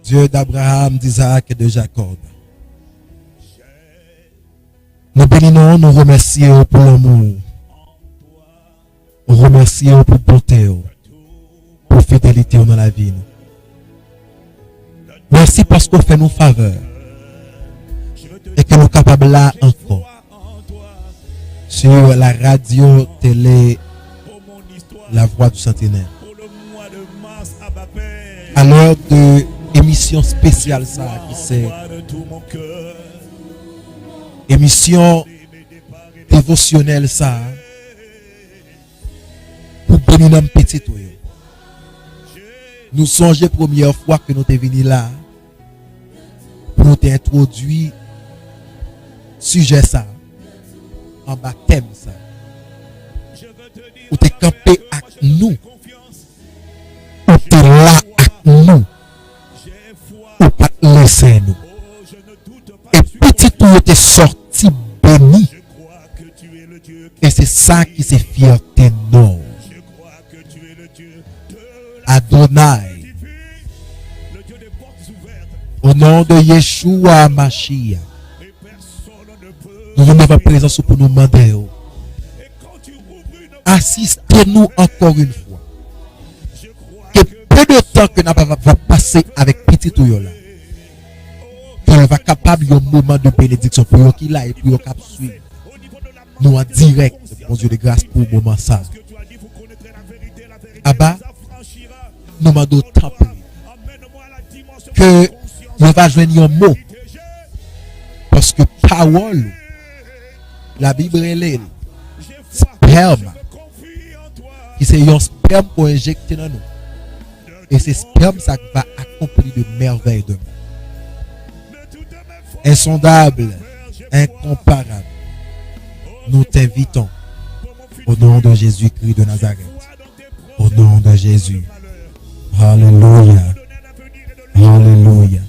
Dieu d'Abraham, d'Isaac et de Jacob. Nous bénissons, nous remercions pour l'amour. Nous remercions pour bonté, pour fidélité dans la vie. Merci parce qu'on fait nos faveurs et que nous sommes capables là encore sur la radio, télé, la voix du centenaire. À l'heure de émission spéciale ça qui c'est émission dévotionnelle ça pour bénir un petit tout. Nous songeons première fois que nous sommes venus là pour nous introduire sujet ça en baptême ça ou t'es campé avec nous ou t'es là avec nous ou pas laisser nous et petit tout était sorti béni et c'est ça qui c'est fierté non Adonai au nom de Yeshua Mashiach nous venons présence pour nous demander assistez-nous encore une fois que peu de temps que nous va passer avec petit tout là qu'il va capable un moment de bénédiction pour eux qui là et pour eux cap suivre nous en direct mon Dieu de grâce pour le moment ça Abba nous demandons tant que il va joindre un mot parce que parole la Bible est sperme qui c'est un sperme pour injecter dans nous et c'est sperme ça qui va accomplir de merveilles de insondable, incomparable. Nous t'invitons au nom de Jésus-Christ de Nazareth. Au nom de Jésus. Alléluia. Alléluia.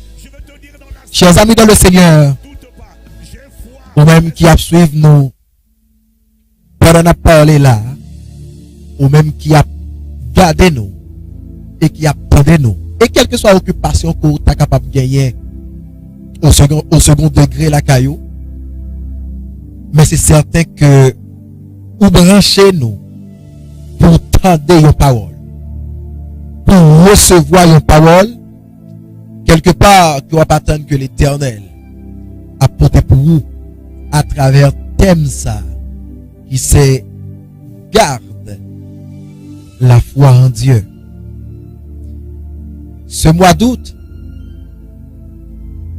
Chers amis dans le Seigneur, ou même qui a suivi nous, pendant la parole là, ou même qui a gardé nous, et qui a tendé nous, et quelle que soit l'occupation que tu es capable de gagner au second degré la caillou, mais c'est certain que vous branchez nous pour tendre une parole, pour recevoir une parole, quelque part, qui va pas attendre que l'Éternel apporte pour vous à travers thème ça, qui c'est garde la foi en Dieu. Ce mois d'août,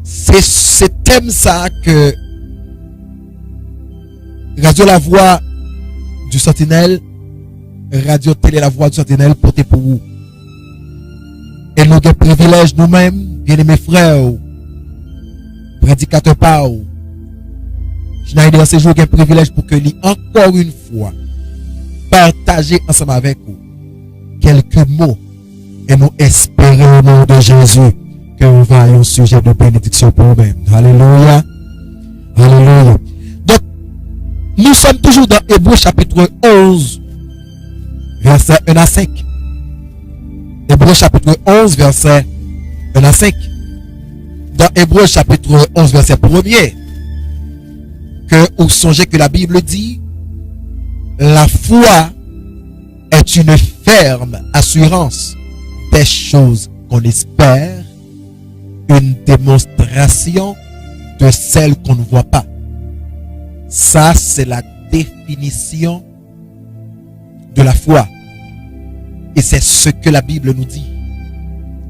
c'est ce thème ça que Radio La Voix du Sentinelle, Radio Télé La Voix du Sentinelle porte pour vous. Et nous avons le privilège nous-mêmes, bien aimés frères, prédicateurs par vous. Schneider dans ce jour, un privilège pour que lui, encore une fois, partager ensemble avec vous quelques mots et nous espérons au nom de Jésus que nous va un sujet de bénédiction pour nous-mêmes. Alléluia. Alléluia. Donc, nous sommes toujours dans Hébreux chapitre 11, verset 1 à 5. Hébreux chapitre 11, verset 1 à 5. Dans Hébreux chapitre 11, verset 1er, que vous songez que la Bible dit, la foi est une ferme assurance des choses qu'on espère, une démonstration de celles qu'on ne voit pas. Ça, c'est la définition de la foi. Et c'est ce que la Bible nous dit.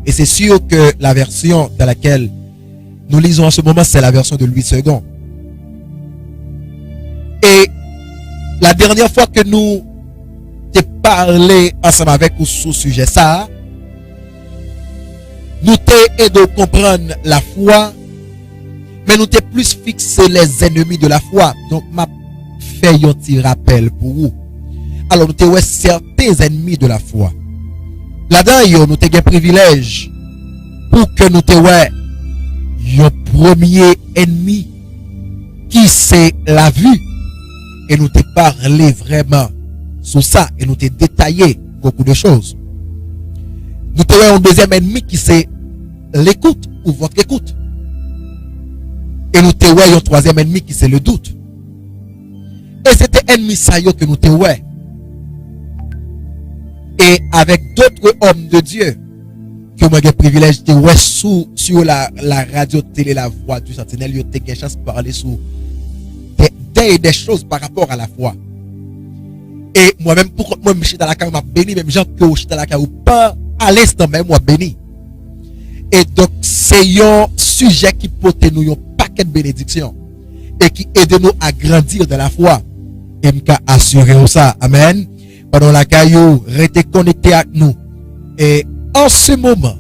Et c'est sûr que la version dans laquelle nous lisons en ce moment, c'est la version de Louis II. Et la dernière fois que nous t'ai parlé ensemble avec vous sur ce sujet, ça, nous t'ai aidé à comprendre la foi Mais nous t'es plus fixé les ennemis de la foi. Donc, m'a fait un petit rappel pour vous. Alors, nous t'es ouais certains ennemis de la foi. Là-dedans, nous t'es un privilège pour que nous t'es ouais un premier ennemi qui c'est la vue. Et nous t'es parlé vraiment sur ça. Et nous t'es détaillé beaucoup de choses. Nous t'es un deuxième ennemi qui c'est l'écoute ou votre écoute. Et nous te ouais un troisième ennemi qui c'est le doute. Et c'était ennemi ça yo que nous te ouais. Et avec d'autres hommes de Dieu que moi j'ai privilège de ouais sur la radio télé la voix du sentinelle, yo te gen chance parler sur des choses par rapport à la foi. Et moi-même pour moi je suis dans la cave m'a béni même gens que je suis dans la cave ou pas à l'instant même moi béni. Et donc c'est un sujet qui porte nous un paquet de bénédictions et qui aide nous à grandir dans la foi. Et m'ka assurer ça. Amen. Pendant la caillou, restez connectés avec nous. Et en ce moment,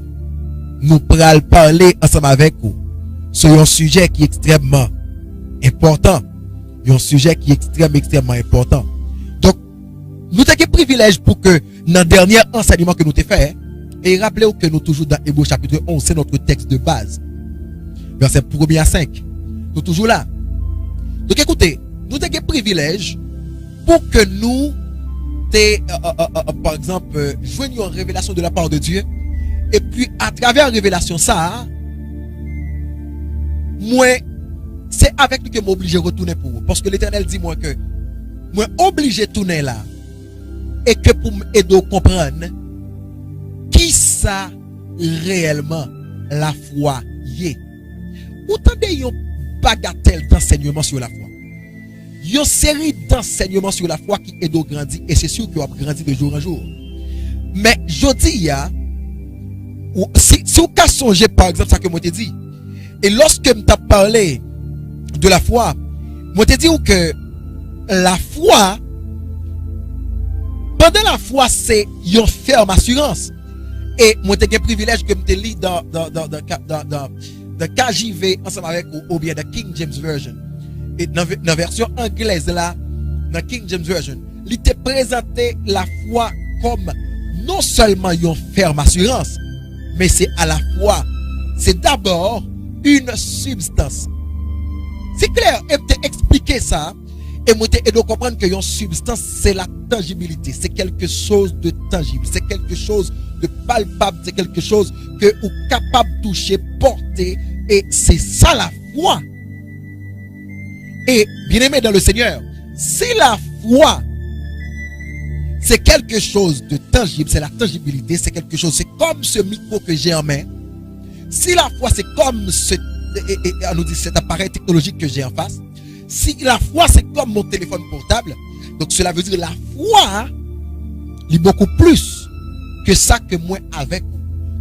nous pourrons parler ensemble avec vous sur un sujet qui est extrêmement important. Un sujet qui est extrêmement important. Donc, nous avons un privilège pour que dans le dernier enseignement que nous avons fait, et rappelez-vous que nous toujours dans Hébreux chapitre 11, c'est notre texte de base. Verset 1 à 5. Nous toujours là. Donc écoutez, nous avons un privilège pour que nous, par exemple, joignions une révélation de la part de Dieu. Et puis à travers la révélation ça, moi, c'est avec lui que je m'oblige à retourner pour vous. Parce que l'Éternel dit moi que moi obligé de tourner là. Et que pour m'aider à comprendre qui ça réellement la foi y est. Autant de yon bagatelle d'enseignement sur la foi. Yon série d'enseignements sur la foi qui aide à grandir. Et c'est sûr qu'il va grandir de jour en jour. Mais je dis, si vous avez songé par exemple ça que moi t'ai dit, et lorsque je t'ai parlé de la foi, moi t'ai dit que la foi, pendant la foi, c'est une ferme assurance. Et moi t'ai un privilège que je te lis dans KJV ensemble avec ou bien dans King James Version. Et dans la version anglaise là, dans King James Version, il te présenté la foi comme non seulement une ferme assurance, mais c'est à la fois, c'est d'abord une substance. C'est clair, et te expliquer ça, et moi te aide à comprendre que une substance, c'est la tangibilité, c'est quelque chose de tangible, c'est quelque chose de palpable, c'est quelque chose que vous êtes capable de toucher, porter, et c'est ça la foi. Et bien aimé dans le Seigneur, si la foi c'est quelque chose de tangible, c'est la tangibilité, c'est quelque chose, c'est comme ce micro que j'ai en main. Si la foi c'est comme on nous dit cet appareil technologique que j'ai en face, si la foi c'est comme mon téléphone portable, donc cela veut dire la foi est beaucoup plus que ça que moi avec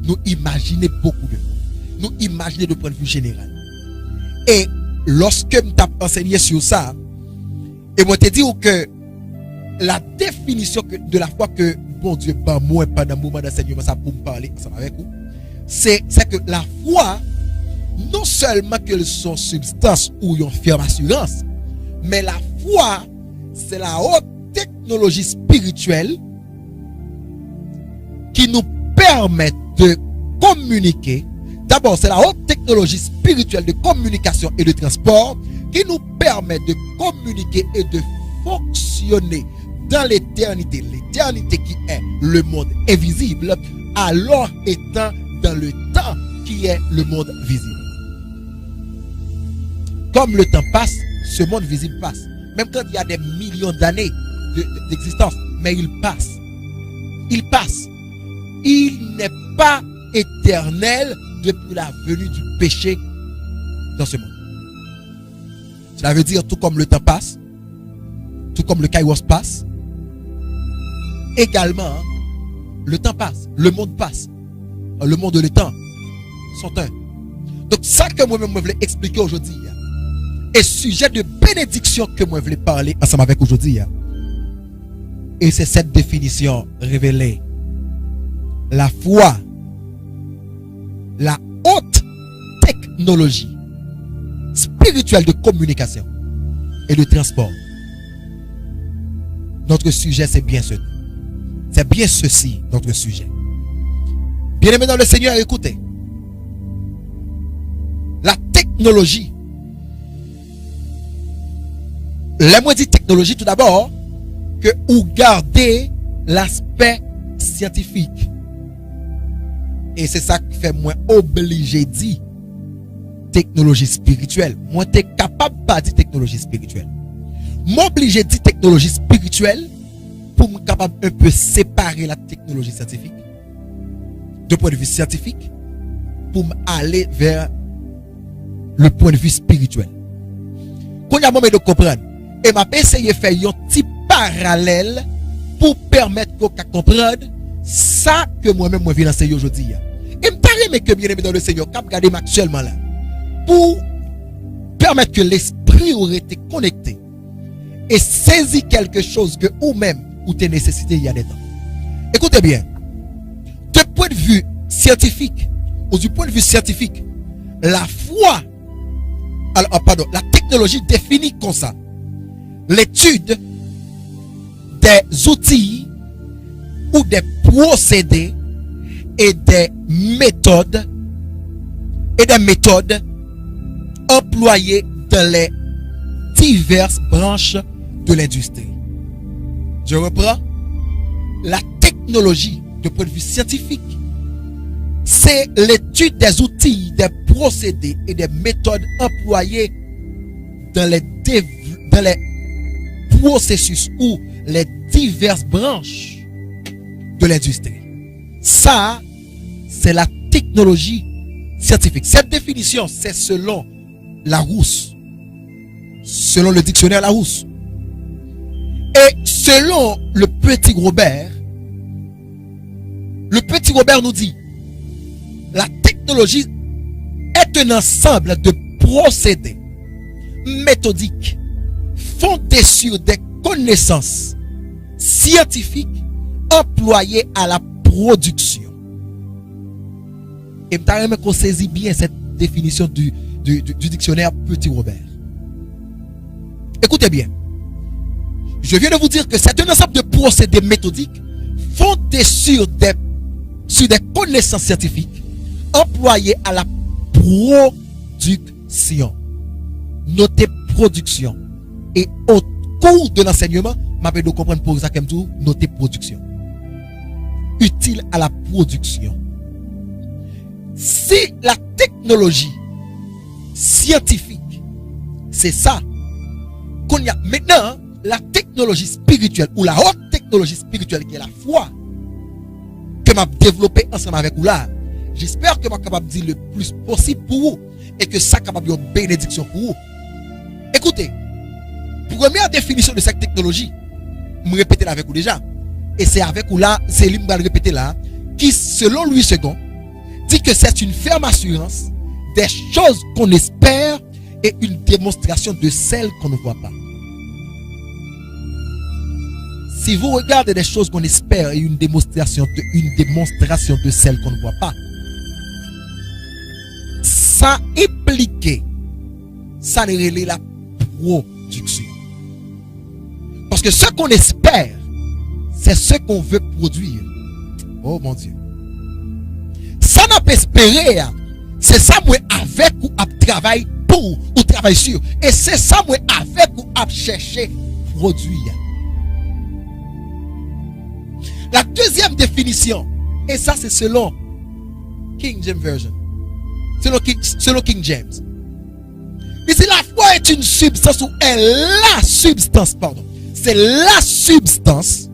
nous imaginons beaucoup de fois. Nous imaginons de point de vue général. Et lorsque je t'ai enseigné sur ça, et moi te dit que la définition de la foi que bon Dieu par moi pendant le moment d'enseignement ça pour me parler ensemble avec vous, c'est que la foi non seulement qu'elle sont substance ou une ferme assurance, mais la foi c'est la haute technologie spirituelle qui nous permet de communiquer. D'abord, c'est la haute technologie spirituelle de communication et de transport qui nous permet de communiquer et de fonctionner dans l'éternité. L'éternité qui est le monde invisible, alors étant dans le temps qui est le monde visible. Comme le temps passe, ce monde visible passe. Même quand il y a des millions d'années d'existence, mais il passe. Il passe. Il n'est pas éternel depuis la venue du péché dans ce monde. Cela veut dire tout comme le temps passe, tout comme le kairos passe, également le temps passe, le monde passe, le monde et le temps sont un. Donc ça que moi-même je voulais expliquer aujourd'hui est sujet de bénédiction que moi je voulais parler ensemble avec aujourd'hui. Et c'est cette définition révélée. La foi, la haute technologie spirituels de communication et de transport. Notre sujet, c'est bien ce. C'est bien ceci, notre sujet. Bien-aimés dans le Seigneur, écoutez. La technologie. Laisse-moi dire technologie tout d'abord, que ou garder l'aspect scientifique. Et c'est ça qui fait moi obligé de dire technologie spirituelle. Moi, t'es capable de pas dire technologie spirituelle. M'obliger de dire technologie spirituelle pour me capable un peu séparer la technologie scientifique de point de vue scientifique pour aller vers le point de vue spirituel. Quand il y a moment de comprendre, et m'a essayé de faire un petit parallèle pour permettre qu'on comprenne ça que moi-même je viens d'enseigner aujourd'hui. Et me paraît que bien aimé dans le Seigneur, cap garder actuellement là, pour permettre que l'esprit aurait été connecté et saisi quelque chose que ou même ou tes nécessités il y a des temps. Écoutez bien, de point de vue scientifique, ou du point de vue scientifique, la foi, la technologie définit comme ça l'étude des outils ou des procédés et des méthodes employées dans les diverses branches de l'industrie. Je reprends. La technologie, de point de vue scientifique, c'est l'étude des outils, des procédés et des méthodes employées dans les processus ou les diverses branches de l'industrie. Ça, c'est la technologie scientifique. Cette définition, c'est selon Larousse, selon le dictionnaire Larousse. Et selon le Petit Robert nous dit, la technologie est un ensemble de procédés méthodiques fondés sur des connaissances scientifiques employées à la production. Et je qu'on saisit bien cette définition du dictionnaire Petit Robert. Écoutez bien. Je viens de vous dire que c'est un ensemble de procédés méthodiques fondés sur des connaissances scientifiques employées à la production. Notez production. Et au cours de l'enseignement, je vais comprendre pour ça comme tout, notez production. Utile à la production. Si la technologie scientifique, c'est ça, qu'on y a maintenant, la technologie spirituelle ou la haute technologie spirituelle qui est la foi que m'a développé ensemble avec vous là, j'espère que je suis capable de dire le plus possible pour vous et que ça capable de une bénédiction pour vous. Écoutez, première définition de cette technologie, je me répéter avec vous déjà, et c'est avec vous là, c'est lui me répéter là, qui selon Louis II dit que c'est une ferme assurance des choses qu'on espère et une démonstration de celles qu'on ne voit pas. Si vous regardez des choses qu'on espère et une démonstration de celles qu'on ne voit pas, ça implique, ça relève la production. Parce que ce qu'on espère, c'est ce qu'on veut produire. Oh mon Dieu. Ça n'a pas espéré, c'est ça moi avec ou à travailler pour ou travailler sur. Et c'est ça moi avec ou à chercher produire. La deuxième définition, et ça c'est selon King James Version, selon King James. Ici la foi est une substance ou est la substance, pardon. C'est la substance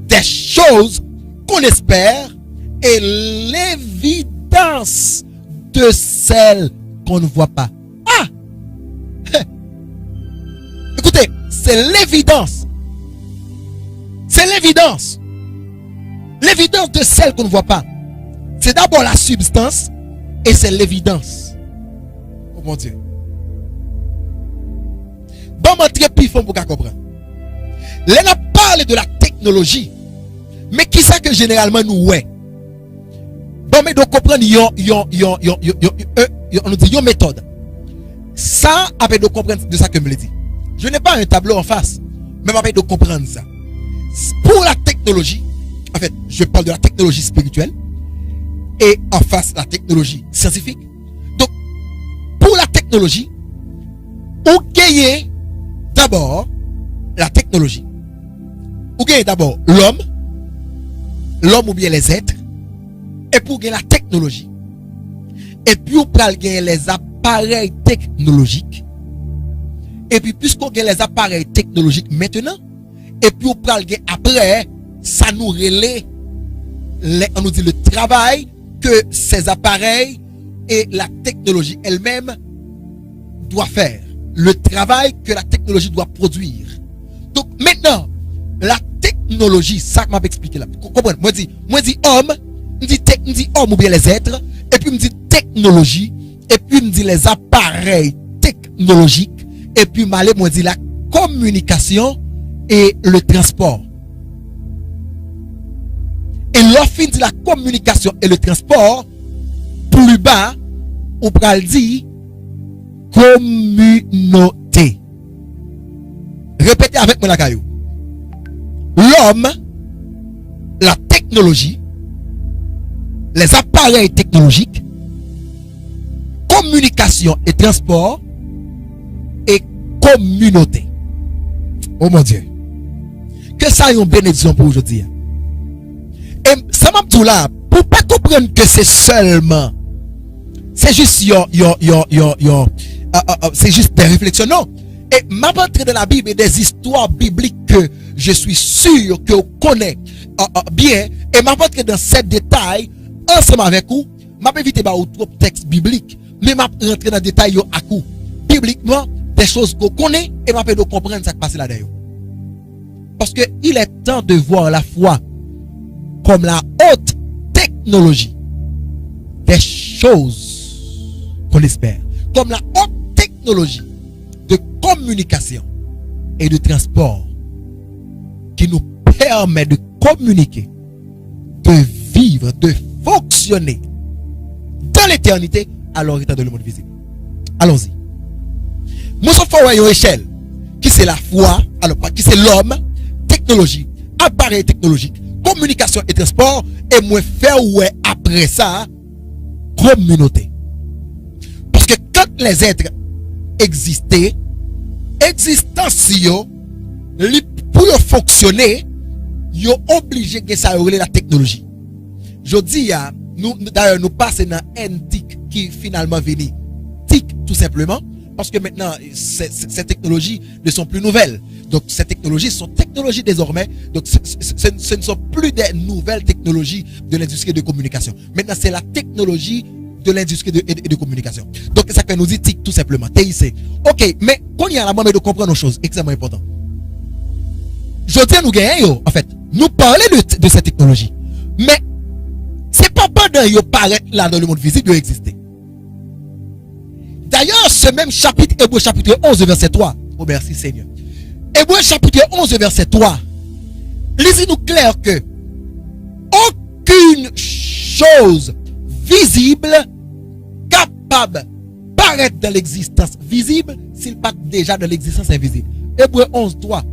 des choses qu'on espère et l'évidence de celles qu'on ne voit pas. Ah! Écoutez, c'est l'évidence. C'est l'évidence. L'évidence de celle qu'on ne voit pas. C'est d'abord la substance et c'est l'évidence. Oh mon Dieu. Bon, mon très pifon pour comprendre. Là, on parle de la technologie. Mais qui ça que généralement nous ouais? Bon, mais donc comprendre, on nous dit une méthode. Ça, après de comprendre de ça que me le dit. Je n'ai pas un tableau en face, mais après de comprendre ça. Pour la technologie, en fait, je parle de la technologie spirituelle et en face la technologie scientifique. Donc, pour la technologie, on gagne d'abord la technologie. On gagne d'abord l'homme ou bien les êtres, et pour gagner la technologie. Et puis on peut gagner les appareils technologiques. Et puis puisqu'on gagne les appareils technologiques maintenant, et puis on peut gagner après, ça nous relaie, on nous dit le travail que ces appareils et la technologie elle-même doit faire. Le travail que la technologie doit produire. Donc maintenant, la technologie, ça m'a expliqué là. Comprenez? Moi dis homme, me dit homme ou bien les êtres, et puis me dit technologie, et puis me dit les appareils technologiques, et puis moi dit la communication et le transport. Et l'offre dit la communication et le transport, plus bas, on peut le dire communauté. Répétez avec moi la caillou. L'homme, la technologie, les appareils technologiques, communication et transport, et communauté. Oh mon Dieu. Que ça ait une bénédiction pour aujourd'hui. Et ça m'a dit là, pour pas comprendre que c'est seulement, c'est juste c'est juste des réflexions, non. Et m'a entré dans la Bible et des histoires bibliques que je suis sûr que vous connaissez bien, et m'a entré dans ces détails ensemble avec vous. M'a évité trop texte biblique, mais m'a rentré dans les détails à coup. Bibliquement, des choses qu'on connaît et m'a fait de comprendre ce qui passe là-dedans. Parce que il est temps de voir la foi comme la haute technologie des choses qu'on espère, comme la haute technologie de communication et de transport qui nous permet de communiquer, de vivre, de fonctionner dans l'éternité alors étant dans le monde visible. Allons-y. Nous sommes à une échelle qui c'est la foi, alors qui c'est l'homme, technologie, appareil technologique, communication et transport, et moi faire ouais après ça communauté. Parce que quand les êtres existaient, existence pour fonctionner, ils ont obligé que ça relève la technologie. Je dis nous d'ailleurs nous passons dans un tic qui finalement venu tic tout simplement parce que maintenant ces technologies ne sont plus nouvelles. Donc ces technologies sont technologies désormais. Donc ce ne sont plus des nouvelles technologies de l'industrie de communication. Maintenant c'est la technologie de l'industrie de communication. Donc ça fait nous dit TIC tout simplement. TIC. Ok, mais quand il y a la manière de comprendre nos choses, extrêmement important. Je dis à nous gagnons, en fait, nous parler de cette technologie. Mais c'est pas pendant qu'ils paraît là dans le monde visible, ils existent. D'ailleurs, ce même chapitre, Hébreux chapitre 11, verset 3. Oh merci Seigneur. Hébreux chapitre 11, verset 3. Lisez-nous clair que aucune chose visible capable paraître dans l'existence visible s'il pas déjà dans l'existence invisible. Hébreux 11, 3.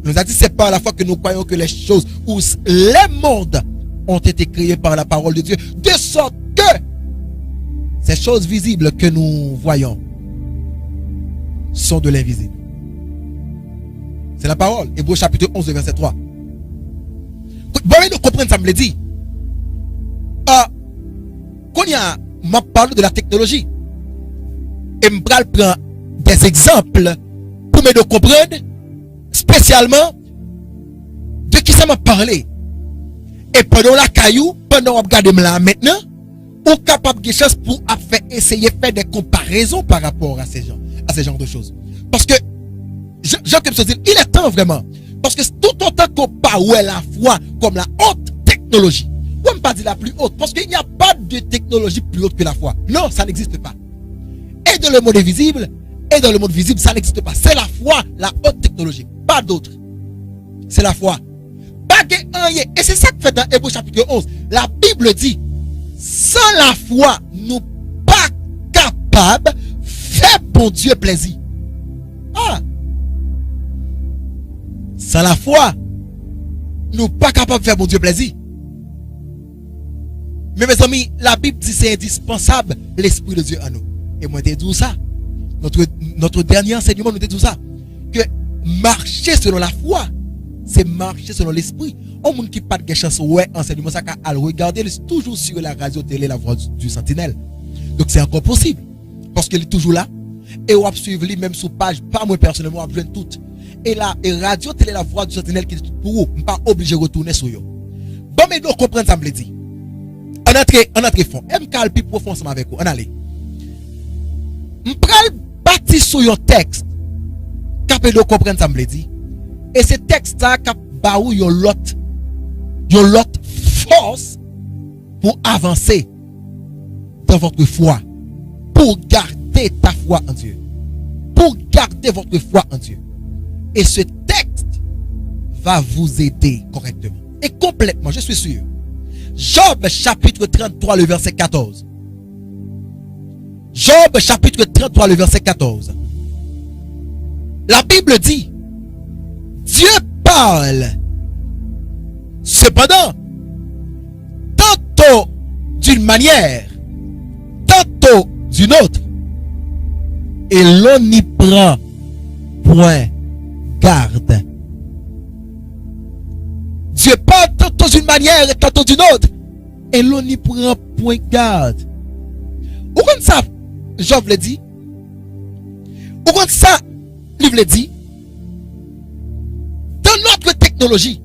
Nous a dit c'est par la foi que nous croyons que les choses ou les mondes ont été créés par la parole de Dieu, de sorte que ces choses visibles que nous voyons sont de l'invisible. C'est la parole. Hébreux chapitre 11, verset 3. Bon, nous comprenons ça, me le dit. Quand il y a m'a parlé de la technologie, et me prend des exemples pour me comprendre spécialement de qui ça m'a parlé. Et pendant la caillou, pendant on regarde là maintenant, on est capable de chance pour essayer de faire des comparaisons par rapport à ces genres de choses. Parce que, Jean comme se dit, il est temps vraiment. Parce que tout autant qu'on parle la foi comme la haute technologie, on ne pas dire la plus haute, parce qu'il n'y a pas de technologie plus haute que la foi. Non, ça n'existe pas. Et dans le monde invisible, et dans le monde visible, ça n'existe pas. C'est la foi, la haute technologie. Pas d'autre. C'est la foi. Et c'est ça que fait dans Hébreux chapitre 11. La Bible dit, sans la foi, nous pas capables de fait bon Dieu plaisir. Ah! Sans la foi, nous pas capables de faire bon Dieu plaisir. Mais mes amis, la Bible dit c'est indispensable l'Esprit de Dieu en nous. Et moi, je te dis ça. Notre dernier enseignement nous dit tout ça. Que marcher selon la foi, c'est marcher selon l'Esprit. Au monde qui n'a pas de chance, ouais, enseignement, ça à le regarder, c'est toujours sur la radio télé, la voix du Sentinelle. Donc c'est encore possible. Parce qu'il est toujours là. Et on va suivre lui même sur page, pas moi personnellement, on va joindre toutes. Et là, et radio télé, la voix du Sentinelle qui est tout pour vous. Je ne suis pas obligé de retourner sur eux. Bon, mais nous comprenons ça, me dit. En entrée fond. MK plus profond ensemble avec vous. On allez. Je vais bâtir sur un texte. Capé de comprendre ça, me dit. Et ce texte-là, cap baou yon lot force pour avancer dans votre foi. Pour garder ta foi en Dieu. Pour garder votre foi en Dieu. Et ce texte va vous aider correctement. Et complètement, je suis sûr. Job chapitre 33, le verset 14. Job chapitre 33, le verset 14. La Bible dit, Dieu parle. Cependant, tantôt d'une manière, tantôt d'une autre, et l'on n'y prend point garde. Dieu parle tantôt d'une manière et tantôt d'une autre, et l'on n'y prend point garde. Ou comme ça, Job le dit, ou comme ça, livre le dit, dans notre technologie,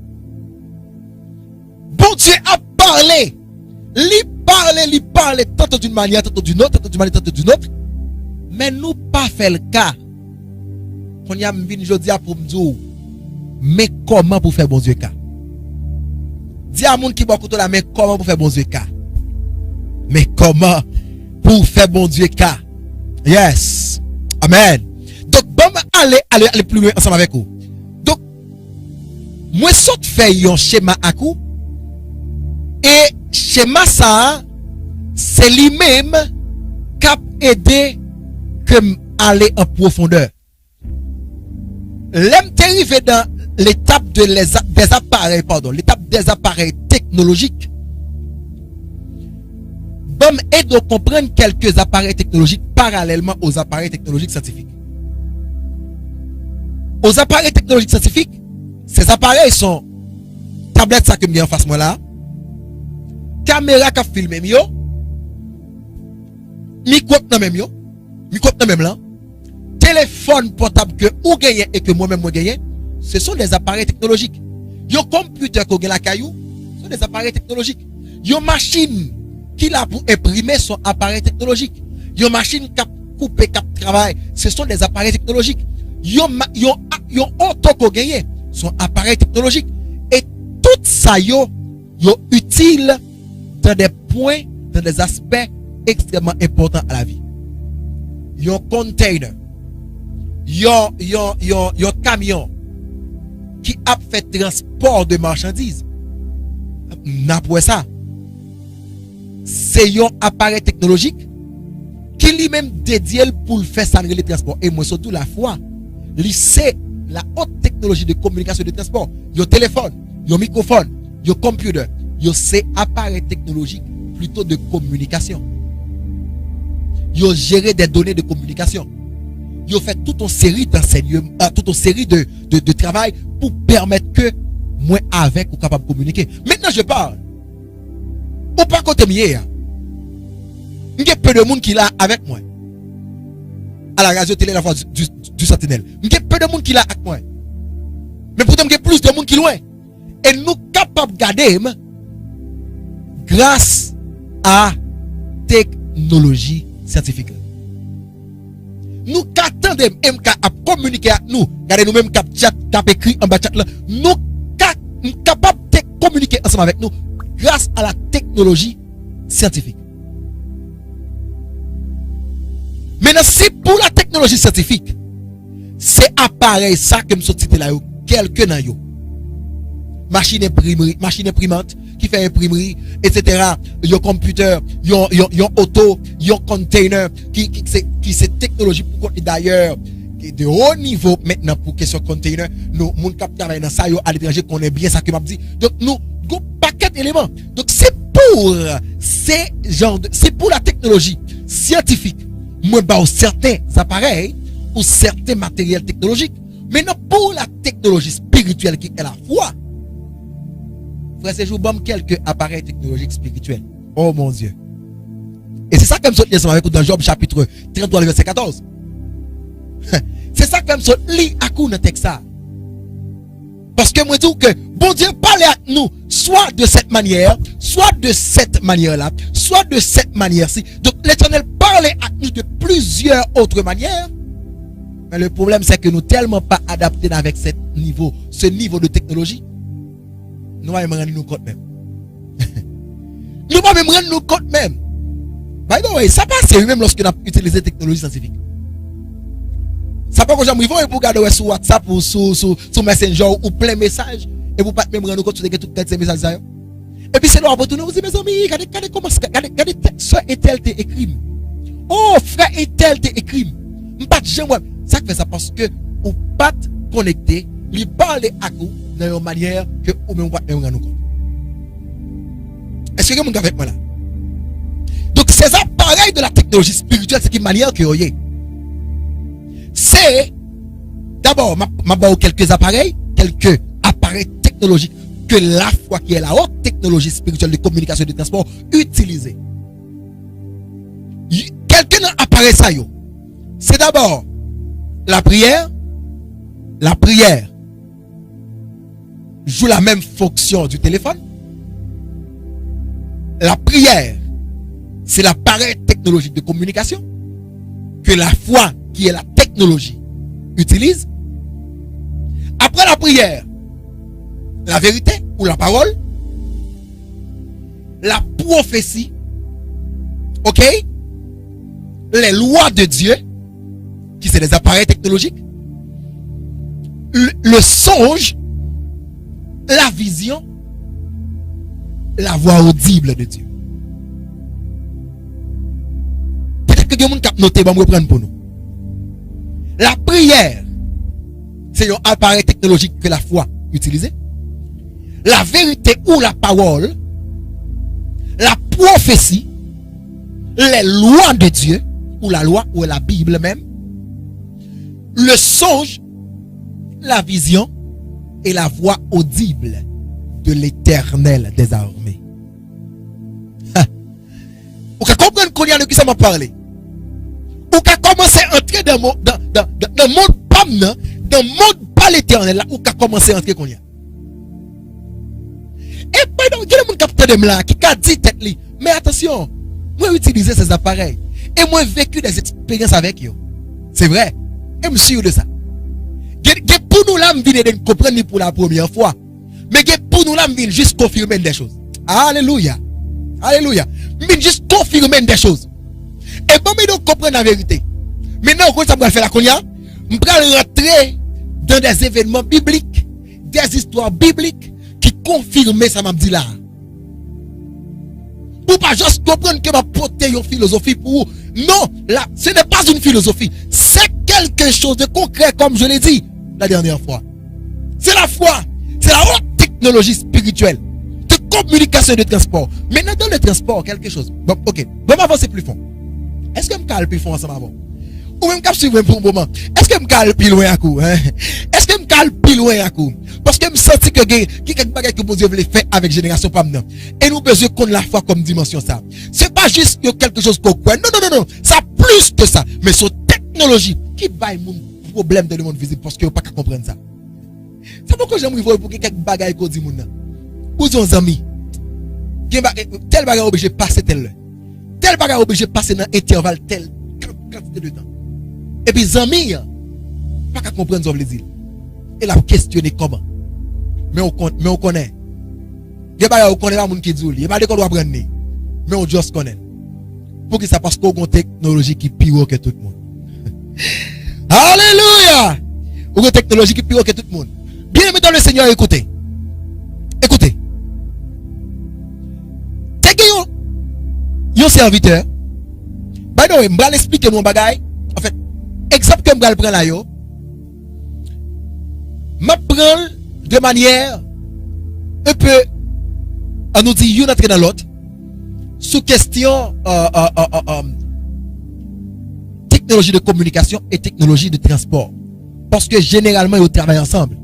bon Dieu a parlé, lui parler tantôt d'une manière, tantôt d'une autre, tantôt d'une manière, tantôt d'une autre, mais nous pas fait le cas. Qu'on y a venu aujourd'hui pour me dire, mais comment pour faire bon Dieu cas? Dis à monde qui va écouter là, mais comment pour faire bon Dieu cas? Mais comment pour faire bon Dieu cas? Yes. Amen. Donc, bon, aller plus loin ensemble avec vous. Donc, moi, saute fait un schéma à coup. Et schéma ça, c'est lui-même qui a aidé que aller en profondeur. L'aime arrivé dans l'étape des appareils, l'étape des appareils technologiques. Bon, aide à comprendre quelques appareils technologiques parallèlement aux appareils technologiques scientifiques. Aux appareils technologiques scientifiques, ces appareils sont tablettes ça que me en face moi là, caméra qui filme mieux, micro dans même yo, micro dans même là, téléphone portable que ou gagne et que moi-même moi gagne, ce sont des appareils technologiques. Yo computer que gagne la caillou, ce sont des appareils technologiques. Yo machine qui l'a pour imprimer son appareil technologique. Yo machine qui coupe cap travail, ce sont des appareils technologiques. Yo auto ko gagne son appareil technologique et tout ça yo utile dans des points, dans des aspects extrêmement importants à la vie. Yon container, yon camion qui a fait transport de marchandises. N'après ça, c'est un appareil technologique qui lui-même dédié pour faire ça le transport. Et moi surtout la foi, c'est la haute technologie de communication de transport. Yon téléphone, yon microphone, yon computer, yon c'est appareil technologique plutôt de communication. Yon géré des données de communication. Yon fait toute une série d'enseignements, toute une série de travail pour permettre que moi avec ou capable de communiquer. Maintenant je parle. Ou pas côté mieux. Il y a peu de monde qui l'a avec moi. À la radio télé la voix du Sentinelle. Il y a peu de monde qui l'a avec moi. Mais pourtant il y a plus de monde qui loin. Et nous capables de garder grâce à technologie scientifique. Nous attendons MK à communiquer avec nous. Regardez nous-mêmes cap écrit en bas chat là. Nous capables de communiquer ensemble avec nous grâce à la technologie scientifique. Maintenant, si pour la technologie scientifique, c'est appareil ça que me sorti là quelques dans yo. Machine imprimante qui fait imprimerie, etc. Yon computer, yon auto, yon container qui qui c'est technologie pour contenu d'ailleurs de haut niveau maintenant pour question container nous moun k'ap travailler dans ça yo à l'étranger connaît bien ça que m'a dit donc nous go paquet d'éléments donc c'est pour ces genre c'est pour la technologie scientifique moi ba certains appareils ou certains matériels technologiques mais non pour la technologie spirituelle qui est la foi frère c'est jour bon quelques appareils technologiques spirituels oh mon Dieu et c'est ça comme ça avec dans Job chapitre 33 verset 14 c'est ça comme ça lit à coup dans texte ça parce que moi dis que bon Dieu parle à nous soit de cette manière soit de cette manière là soit de cette manière-ci donc l'Éternel parle à nous de plusieurs autres manières mais le problème c'est que nous tellement pas adaptés avec ce niveau de technologie nous ne même rendre nous compte même nous pas même rendre nous compte même by the way ça passe même lorsque nous utilisons la technologie scientifique ça pas que j'aime pour regarder sur WhatsApp ou sur Messenger ou plein message et vous pas même rendre compte de tout ces messages ça et puis c'est là pour nous vous mes amis regardez comment regardez ça et tel t'es écrit oh frère et tel t'es écrit pas jamais ça fait ça parce que ou pas connecté lui parler à vous d'une manière que ou même pas même rendre compte est-ce que vous êtes avec moi là donc ces appareils de la technologie spirituelle c'est une manière que vous avez c'est d'abord quelques appareils technologiques que la foi qui est la haute technologie spirituelle de communication et de transport utilisée. Quelqu'un appareil ça yo. C'est d'abord la prière joue la même fonction du téléphone. La prière c'est l'appareil technologique de communication que la foi qui est la technologie utilise. Après la prière, la vérité ou la parole, la prophétie, ok, les lois de Dieu, qui sont des appareils technologiques, le songe, la vision, la voix audible de Dieu. Peut-être que quelqu'un qui a noté, va me reprendre pour nous. La prière, c'est un appareil technologique que la foi utilise. La vérité ou la parole, la prophétie, les lois de Dieu, ou la loi ou la Bible même, le songe, la vision et la voix audible de l'Éternel des armées. Vous comprenez qu'on y a de qui ça m'a parlé? Ou qu'a commencé à entrer dans le monde pas dans le monde pas l'éternel là, ou qu'a commencé à entrer qu'on y a. Et pendant que le monde capte de là, qui a dit tête li, mais attention, moi utiliser ces appareils, et moi vécu des expériences avec eux. C'est vrai, et je suis sûr de ça. Pour nous là, je viens de comprendre pour la première fois, mais pour nous là, je viens juste confirmer des choses. Alléluia, alléluia, je viens juste confirmer des choses. Et bon, mais nous comprenons la vérité. Maintenant, comment ça va faire la conia? Je vais rentrer dans des événements bibliques, des histoires bibliques qui confirment ça m'a dit là. Pour pas juste comprendre que ma porter une philosophie pour vous. Non, là, ce n'est pas une philosophie. C'est quelque chose de concret, comme je l'ai dit la dernière fois. C'est la foi. C'est la haute technologie spirituelle de communication et de transport. Maintenant, dans le transport, quelque chose. Bon, ok. Bon, avancer plus fort. Est-ce que je me plus fort ensemble avant? Ou même je suivre pour un moment? Est-ce que je me plus loin à coup? Est-ce que je me plus loin à coup? Parce que je me sens que quelque chose que Dieu voulait faire avec génération pas maintenant. Et nous besoin qu'on la foi comme dimension ça. C'est pas juste quelque chose qu'on croit. Non, non, non, non. Ça plus que ça. Mais sur technologie qui va mon problème dans le monde visible parce que vous pas comprendre ça. C'est pourquoi j'aimerais voir pour quelques bagages qu'on dit mon nan. Ou des amis. Tel bagage obligé passer tel. Tel bagage obligé passer dans intervalle tel quantité de temps. Et puis amis pas qu'à comprendre ce que je dire. Et la questionner comment. Mais on connaît. Il y a pas on connaît pas monde qui dit, il y a pas de qu'on doit apprendre. Mais on juste connaît. Pour que ça passe qu'on a une technologie qui pire que tout le monde. Alléluia! Ou une technologie qui pire que tout le monde. Bien aimé dans le Seigneur, écoutez. Écoutez. T'es un serviteur. By the way, je vais expliquer nous un bagage exemple que je prends là, yo, je prends de manière un peu, on nous dit, une entre dans l'autre, sous question technologie de communication et technologie de transport. Parce que généralement, ils travaillent ensemble.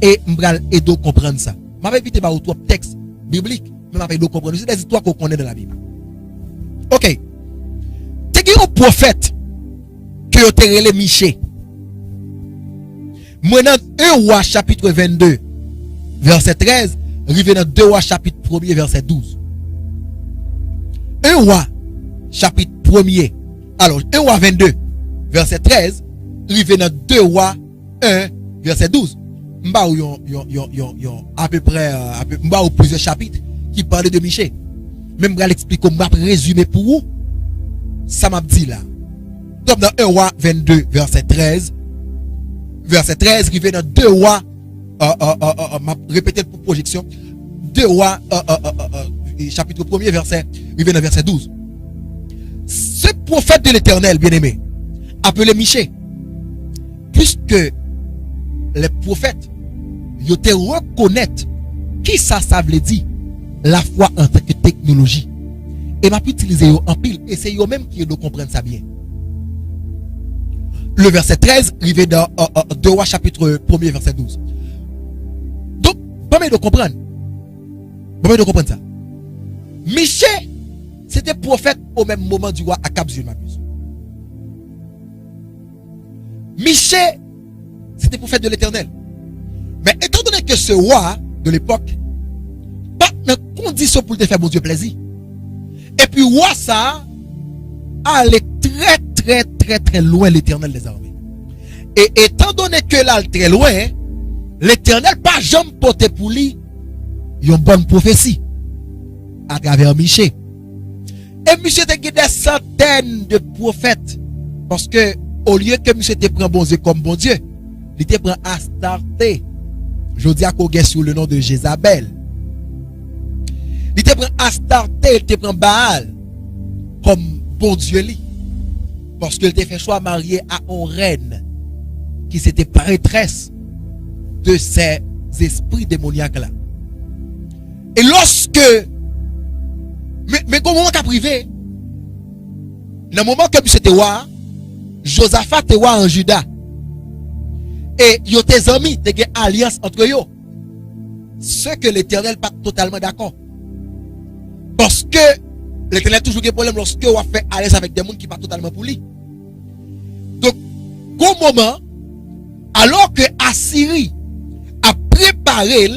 Et je vais aider à comprendre ça. Je vais éviter par autre texte biblique, mais je vais aider à comprendre. C'est des histoires qu'on connaît dans la Bible. Ok. Tu as un prophète que tu as relé Miché. Maintenant, 1 Roi chapitre 22, verset 13, arrivé dans 2 Rois chapitre 1er, verset 12. 1 Roi chapitre 1er, alors 1 Roi 22, verset 13, arrivé dans 2 Rois 1, verset 12. M'ba ou à peu près m'ba ou plusieurs chapitres qui parlent de Miché. Même m'ba l'expliquer, m'ba résumer pour vous. Ça m'a dit là. Donc dans 1 Roi 22, verset 13, arrivé dans 2 Rois, m'a répété pour projection, 2 Rois, chapitre 1er, verset, arrivé dans verset 12. Ce prophète de l'Éternel, bien-aimé, appelé Miché, puisque les prophètes, ils te reconnaissent qui ça veut dire la foi en tant que technologie. Et m'a pu utiliser en pile, et c'est eux même qui doivent comprendre ça bien. Le verset 13, arrivé dans 2 Rois chapitre 1er, verset 12. Donc, pas de comprendre. Pas de comprendre ça. Miché, c'était prophète au même moment du roi Akab, si je ne m'abuse. Miché, c'était prophète de l'Éternel. Mais étant donné que ce roi de l'époque, pas de condition pour te faire mon Dieu plaisir. Et puis roi ça allait très loin l'Éternel des armées. Et étant donné que là très loin, l'Éternel pas jamais porté pour lui une bonne prophétie à travers Miché. Et Miché te guide des centaines de prophètes parce que au lieu que Miché te prend bon Dieu comme bon Dieu, il te prend Astarté. Je dis à Kogué sous le nom de Jézabel. Il te prend Astarté, il te prend Baal comme bon Dieu li. Parce qu'il te fait choix marié à une reine qui s'était prêtresse de ces esprits démoniaques là. Et lorsque mais comment on a privé dans le moment que c'était roi, Josaphat était roi en Juda. Et yo tes amis, te gen alliance entre eux. Ce que l'Éternel pas totalement d'accord. Parce que l'Éternel toujours des problèmes lorsque on fait alliance avec des gens qui pas totalement pour lui. Donc, au moment, alors que Assyrie a préparé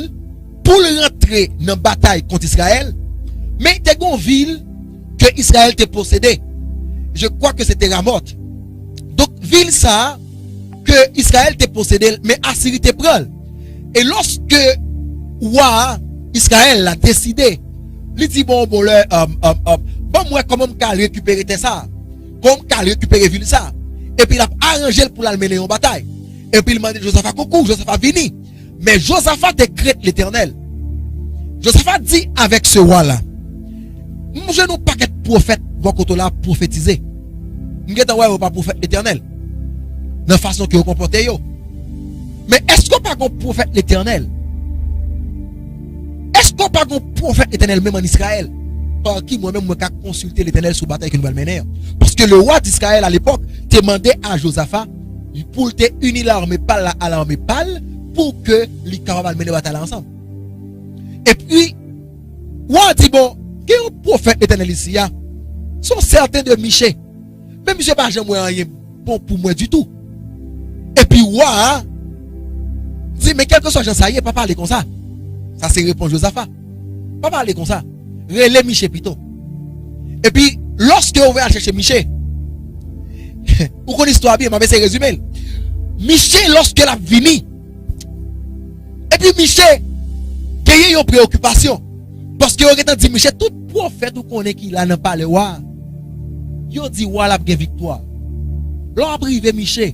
pour rentrer dans la bataille contre Israël, mais il y a une ville que Israël te possédé. Je crois que c'était Ramoth. Donc, ville ça, que Israël te possédé, mais Assyrie te prend. Et lorsque Israël a décidé, il dit bon, moi, comment je peux récupérer ça? Comment je peux récupérer ville ça? Et puis il a arrangé pour l'amener en bataille. Et puis il m'a dit Josaphat, coucou, Josaphat vini. Mais Josaphat décrète l'Éternel. Josaphat dit avec ce roi-là, je n'ai pas de prophète, vous là prophétiser. Je n'ai pas de prophète l'Éternel. De la façon que vous comportez. Mais est-ce qu'on pas de prophète l'Éternel? Est-ce qu'on pas de prophète l'Éternel même en Israël? Par qui moi-même je peux consulter l'Éternel sur la bataille que nous allons mener. Parce que le roi d'Israël à l'époque demandait à Josaphat pour te unir l'armée pâle à l'armée pâle pour que les capables mener la bataille ensemble. Et puis, roi dit bon, qui est un prophète l'Éternel ici? Sont certains de Miché. Mais Miché pas jamais rien bon pour moi du tout. Et puis, roi dit mais quelque soit, ça y est, pas parler comme ça. Ça c'est répond Josaphat. Pas parler comme ça. Relais Miché plutôt. Et puis, lorsque on va chercher Miché, vous connaissez l'histoire bien, mais c'est résumé. Miché, lorsque la vini, et puis Miché, il y a une préoccupation. Parce que vous avez dit, Miché, tout prophète vous connaissez qui là n'a pas le roi. Vous dit, roi la bien victoire. L'on privé Miché.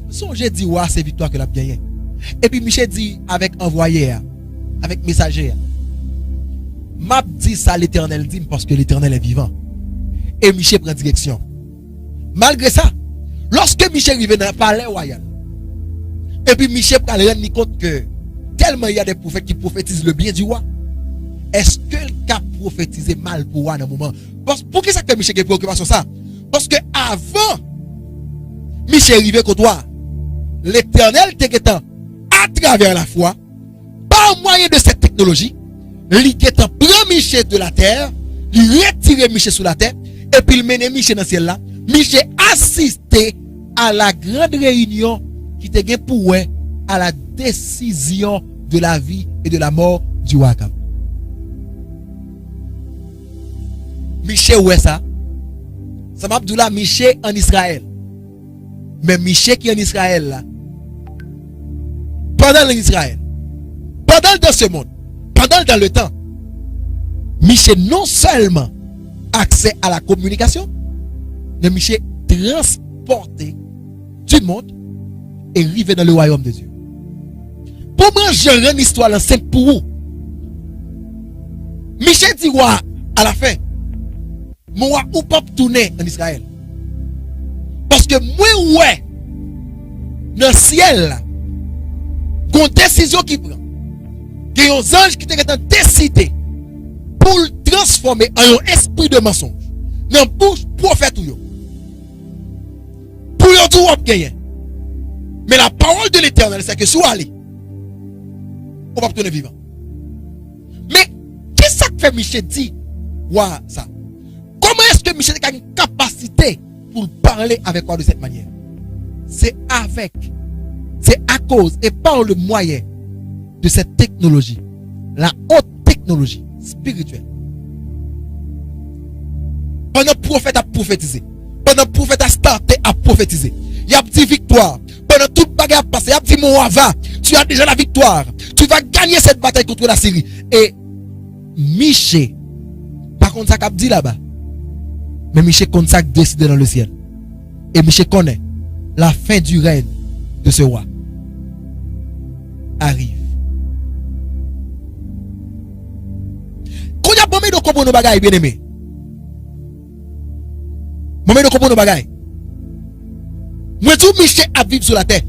Songez dit, roi, c'est victoire que la bien. Et puis Miché dit, avec envoyé, avec messager. M'a dit ça l'Éternel dit parce que l'Éternel est vivant. Et Miché prend direction. Malgré ça, Lorsque Michel arrive dans le palais royal, et puis Michel prend le rendre compte que tellement il y a des prophètes qui prophétisent le bien du roi, est-ce que le cas prophétisé mal pour roi dans le moment? Pour qui ça fait Michel qui préoccupation ça? Parce que avant Michel arrive contre toi, l'Éternel t'étant à travers la foi, par moyen de cette technologie, il prend Michel de la terre, il retire Michel sous la terre, et puis il mène Michel dans le ciel là. Michel assisté à la grande réunion qui te gagne pour à la décision de la vie et de la mort du roi Akab. Michel ouais ça. Ça m'a dit là Michel en Israël. Mais Michel qui est en Israël là. Pendant l'Israël. Pendant dans ce monde. Pendant dans le temps. Michel non seulement accès à la communication, mais Michel transporté du monde et arrivé dans le royaume de Dieu. Pour moi, je rends une histoire simple pour vous. Michel dit ouais, à la fin, moi ou pas tourner en Israël. Parce que moi ouais, dans le ciel là, il y a une décision qui prend. Il y a un ange qui t'a décidé pour le transformer en un esprit de mensonge. Dans la bouche prophète ou yo. Pour yon tout gagner. Mais la parole de l'Éternel, c'est que si vous allez, on va tourner vivant. Mais qu'est-ce que fait Michel dit? Ouah, ça. Comment est-ce que Michel a une capacité pour parler avec moi de cette manière? C'est à cause et par le moyen de cette technologie, la haute technologie spirituelle. Pendant le prophète a prophétisé, pendant le prophète a starté à prophétiser, il y a dit victoire. Pendant tout le bagage passé, il y a dit mon va, tu as déjà la victoire. Tu vas gagner cette bataille contre la Syrie. Et Michel, par contre, ça qu'a dit là-bas. Mais Michel compte ça décidé dans le ciel. Et Michel connaît la fin du règne de ce roi. Arrive. Quand il y a bon de comprendre nos bagailles, bien aimé. Bon de comprendre nos bagailles. Moi, tout Michel a vivre sur la terre.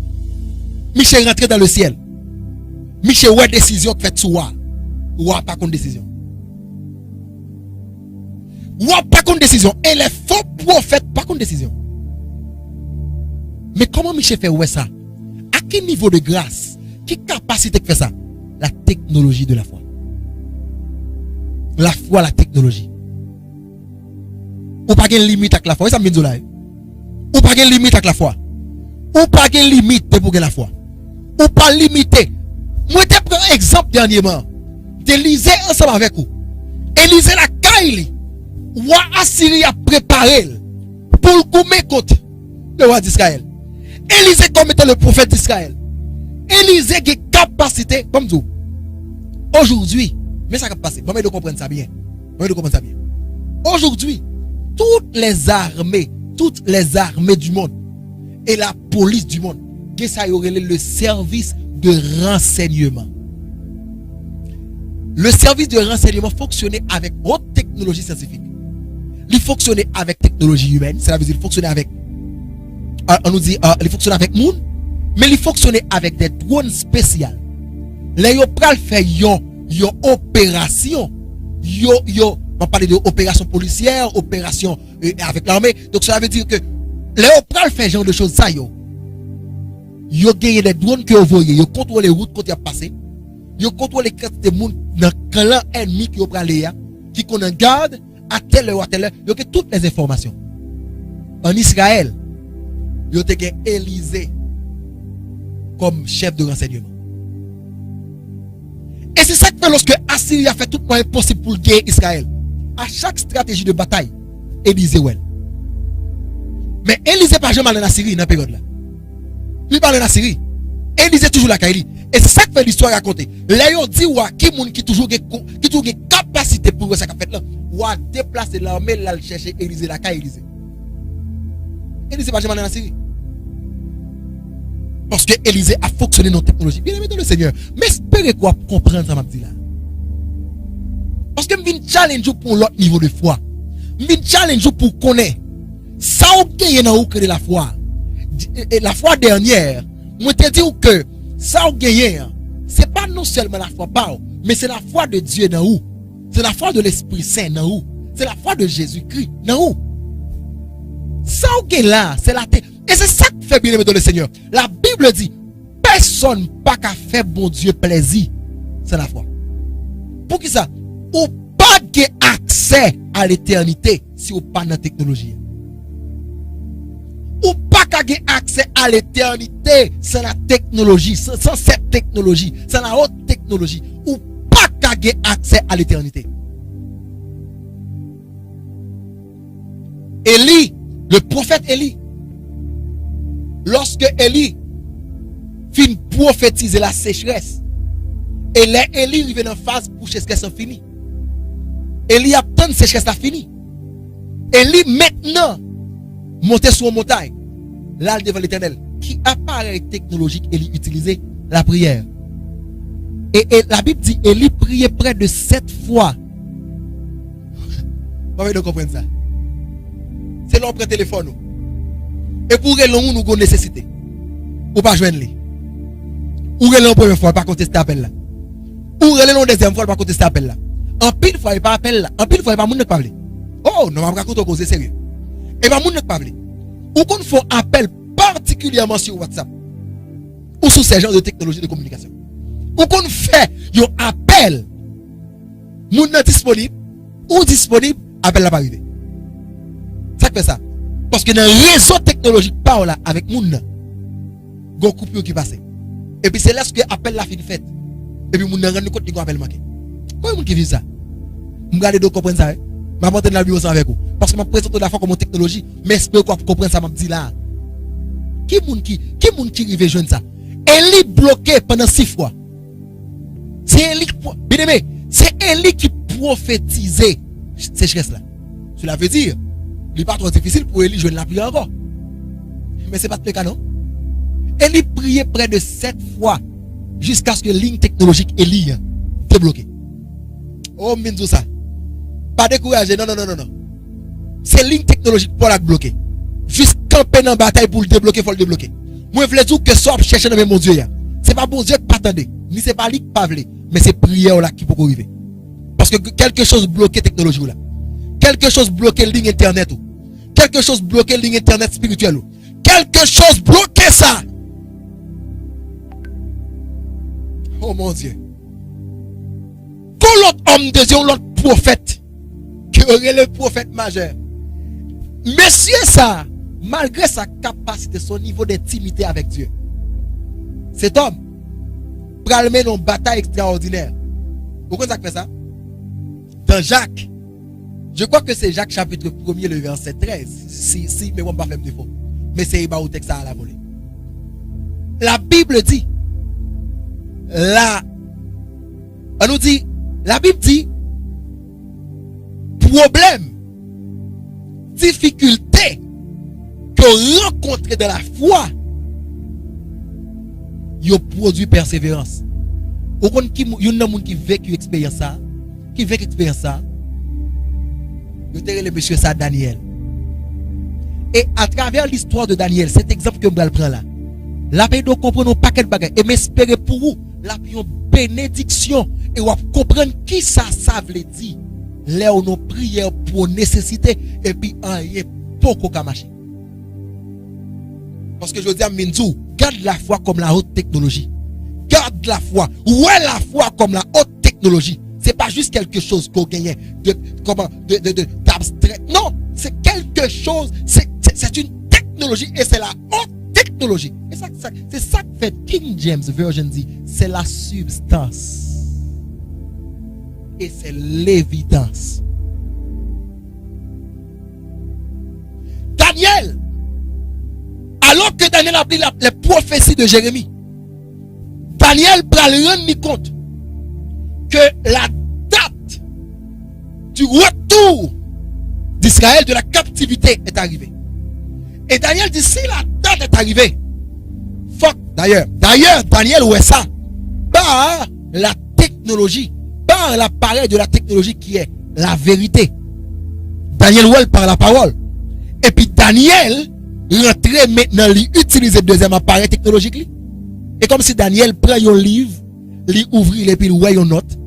Michel rentre dans le ciel. Michel ouais décision faite sur roi. Roi pas contre décision. Roi pas contre décision. Et les faux prophètes pas contre décision. Mais comment Michel fait ouais ça? À quel niveau de grâce? Quelle capacité de faire ça? La technologie de la foi. La foi, la technologie. Ou pas de limite avec la foi. Ça me dit là. Ou pas de limite avec la foi. Ou pas de limite pour la foi. Ou pas limité. Moi, je prends un exemple dernièrement. D'Élisée ensemble avec vous. Élisée la Kaili. Roi Assyrie a préparé pour le couper contre le roi d'Israël. Élisée comme étant le prophète d'Israël. Élisée a une capacité, comme tout. Aujourd'hui, mais ça va passer. Moi, je comprends ça bien. Aujourd'hui, toutes les armées du monde et la police du monde, ça y aurait le service de renseignement. Le service de renseignement fonctionnait avec haute technologie scientifique. Il fonctionnait avec technologie humaine, cela veut dire il fonctionnait avec on nous dit il fonctionnait avec monde, mais il fonctionnait avec des drones spéciales. Là yo pral faire yo opération, on va parler de opération policière, opération avec l'armée. Donc cela veut dire que là on pral faire genre de choses ça yo gagné des drones que vous voyez, yo contrôle les routes quand il a passé, yo contrôle les quantités de monde dans clan ennemi qui pral là, qui qu'on en garde à telle heure, yo a toutes les informations. En Israël, yo te gagné Élisée comme chef de renseignement. Et c'est ça que fait lorsque Assyrie a fait tout moyen possible pour gagner Israël. À chaque stratégie de bataille, Élisée ouais. Mais Élisée pas jamais allé en Assyrie dans la période là. Il parle en Assyrie. Élisée toujours la Kaili. Et c'est ça que fait l'histoire racontée. Là on dit ouais qui moun qui toujours capacité pour ça qu'a fait là. Wa déplacer l'armée là chercher Élisée la Kaili. Élisée pas jamais allé en Assyrie. Parce que Élisée a fonctionné dans la technologie. Bien aimé dans le Seigneur. Mais espérez quoi comprendre ça m'a dit là. Parce que je viens challenge pour l'autre niveau de foi. Je viens challenge pour connaître. Ça ou gagne dans ou créer la foi. la fois dernière, moi te dis que ça ou gagné, c'est pas non seulement la foi par, mais c'est la foi de Dieu dans où? C'est la foi de l'Esprit Saint dans où? C'est la foi de Jésus-Christ dans où? Ça ou gagné là, c'est la tête. Et c'est ça qui fait bien aimer dans le Seigneur. La Bible dit, personne pas qu'à faire bon Dieu plaisir. C'est la foi. Pour qui ça? Ou pas de accès à l'éternité si ou pas dans la technologie. Ou pas qu'à accès à l'éternité sans la technologie, sans cette technologie, sans la haute technologie. Ou pas qu'à accès à l'éternité. Élie, le prophète Élie, lorsque Élie fin prophétiser la sécheresse, et là Élie arrive dans phase pour sécheresse finie. Élie attend sécheresse finie. Élie maintenant monter sur une montagne, là devant l'Éternel. Qui appareil technologique Élie utilisait? La prière. Et la Bible dit Élie priait près de 7 fois. Vous pouvez comprendre ça. C'est l'homme prend téléphone. Et pour que l'on nous avons nécessité. Ou pas joindre lui. Ou que l'on première fois pas contester appel là. Ou que l'on deuxième fois pas contester appel là. En pile fois il pas appel là. En pile fois il pas moun ne parler. Oh non, on va raconter cause sérieux. Et pas moun ne parler. Ou qu'on fait appel particulièrement sur WhatsApp. Ou sur ces genres de technologie de communication. Ou qu'on fait un appel moun non disponible ou disponible appel là pas arrivé. Ça fait ça. Parce que dans le réseau technologique par là avec moun gon coupure qui passe. Et puis c'est là que appel la fin fait. Et puis moun nan rend compte que appel manqué. Comment moun qui vit ça? M'garder de comprendre ça. M'a monter dans la vidéo avec vous parce que m'a présenter la fois comme technologie, mais espère quoi comprendre ça m'a dit là. Qui moun qui rive joindre ça? Élie bloqué pendant 6 fois. C'est Élie bien aimé, c'est Élie qui prophétisait sécheresse là. Cela veut dire il n'est pas trop difficile pour Élie joindre la prière encore. Mais c'est pas le cas non. Élie priait près de 7 fois jusqu'à ce que la ligne technologique Élie débloquée. Oh minzo ça. Pas décourager, non. C'est ligne technologique pour la bloquer. Jusqu'à peine en bataille pour le débloquer, il faut le débloquer. Moi, je veux dire que ça, chercher dans mon Dieu. C'est pas bon Dieu qui pas attendez, ni c'est pas lui qui pas voulu, mais c'est prière là qui peut arriver. Parce que quelque chose bloqué technologie là. Quelque chose bloqué ligne internet ou. Quelque chose bloqué ligne internet spirituelle ou. Quelque chose bloqué ça. Oh mon Dieu. Quand l'autre homme de Dieu, l'autre prophète, qui aurait le prophète majeur, monsieur ça, malgré sa capacité, son niveau d'intimité avec Dieu, cet homme pral mener une bataille extraordinaire. Pourquoi ça fait ça? Dans Jacques, je crois que c'est Jacques chapitre 1er, le verset 13. Si, mais on va pas faire de défaut. Mais c'est Iba ou texte à la volée. La Bible dit, on nous dit, la Bible dit, problème, difficulté que rencontrer dans la foi, il produit persévérance. Au compte qui y a un monde qui vécu expérience ça, il le monsieur ça Daniel. Et à travers l'histoire de Daniel, cet exemple que je prends là, la paix doit comprendre un paquet de bagages et m'espérer pour vous, la bénédiction et on comprendre qui ça veut dire. Là où nos prières pour nécessité et puis rien beaucoup qu'à marcher. Parce que je dis à Minzou, garde la foi comme la haute technologie. Garde la foi. Ouais, la foi comme la haute technologie. C'est pas juste quelque chose qu'on gagne d'abstrait. Non, c'est quelque chose, c'est une technologie et c'est la haute technologie. Et c'est ça que fait King James Version dit, c'est la substance. Et c'est l'évidence. Daniel, alors que Daniel a pris les prophéties de Jérémie, Daniel prend le rendre compte que la date du retour d'Israël de la captivité est arrivée. Et Daniel dit, si la date est arrivée, d'ailleurs, Daniel, où est ça? Par la technologie, par l'appareil de la technologie qui est la vérité. Daniel ouel par la parole. Et puis Daniel rentrer maintenant, lui utiliser deuxième appareil technologique. Et comme si Daniel prend un livre, lui ouvre et puis il voit une note.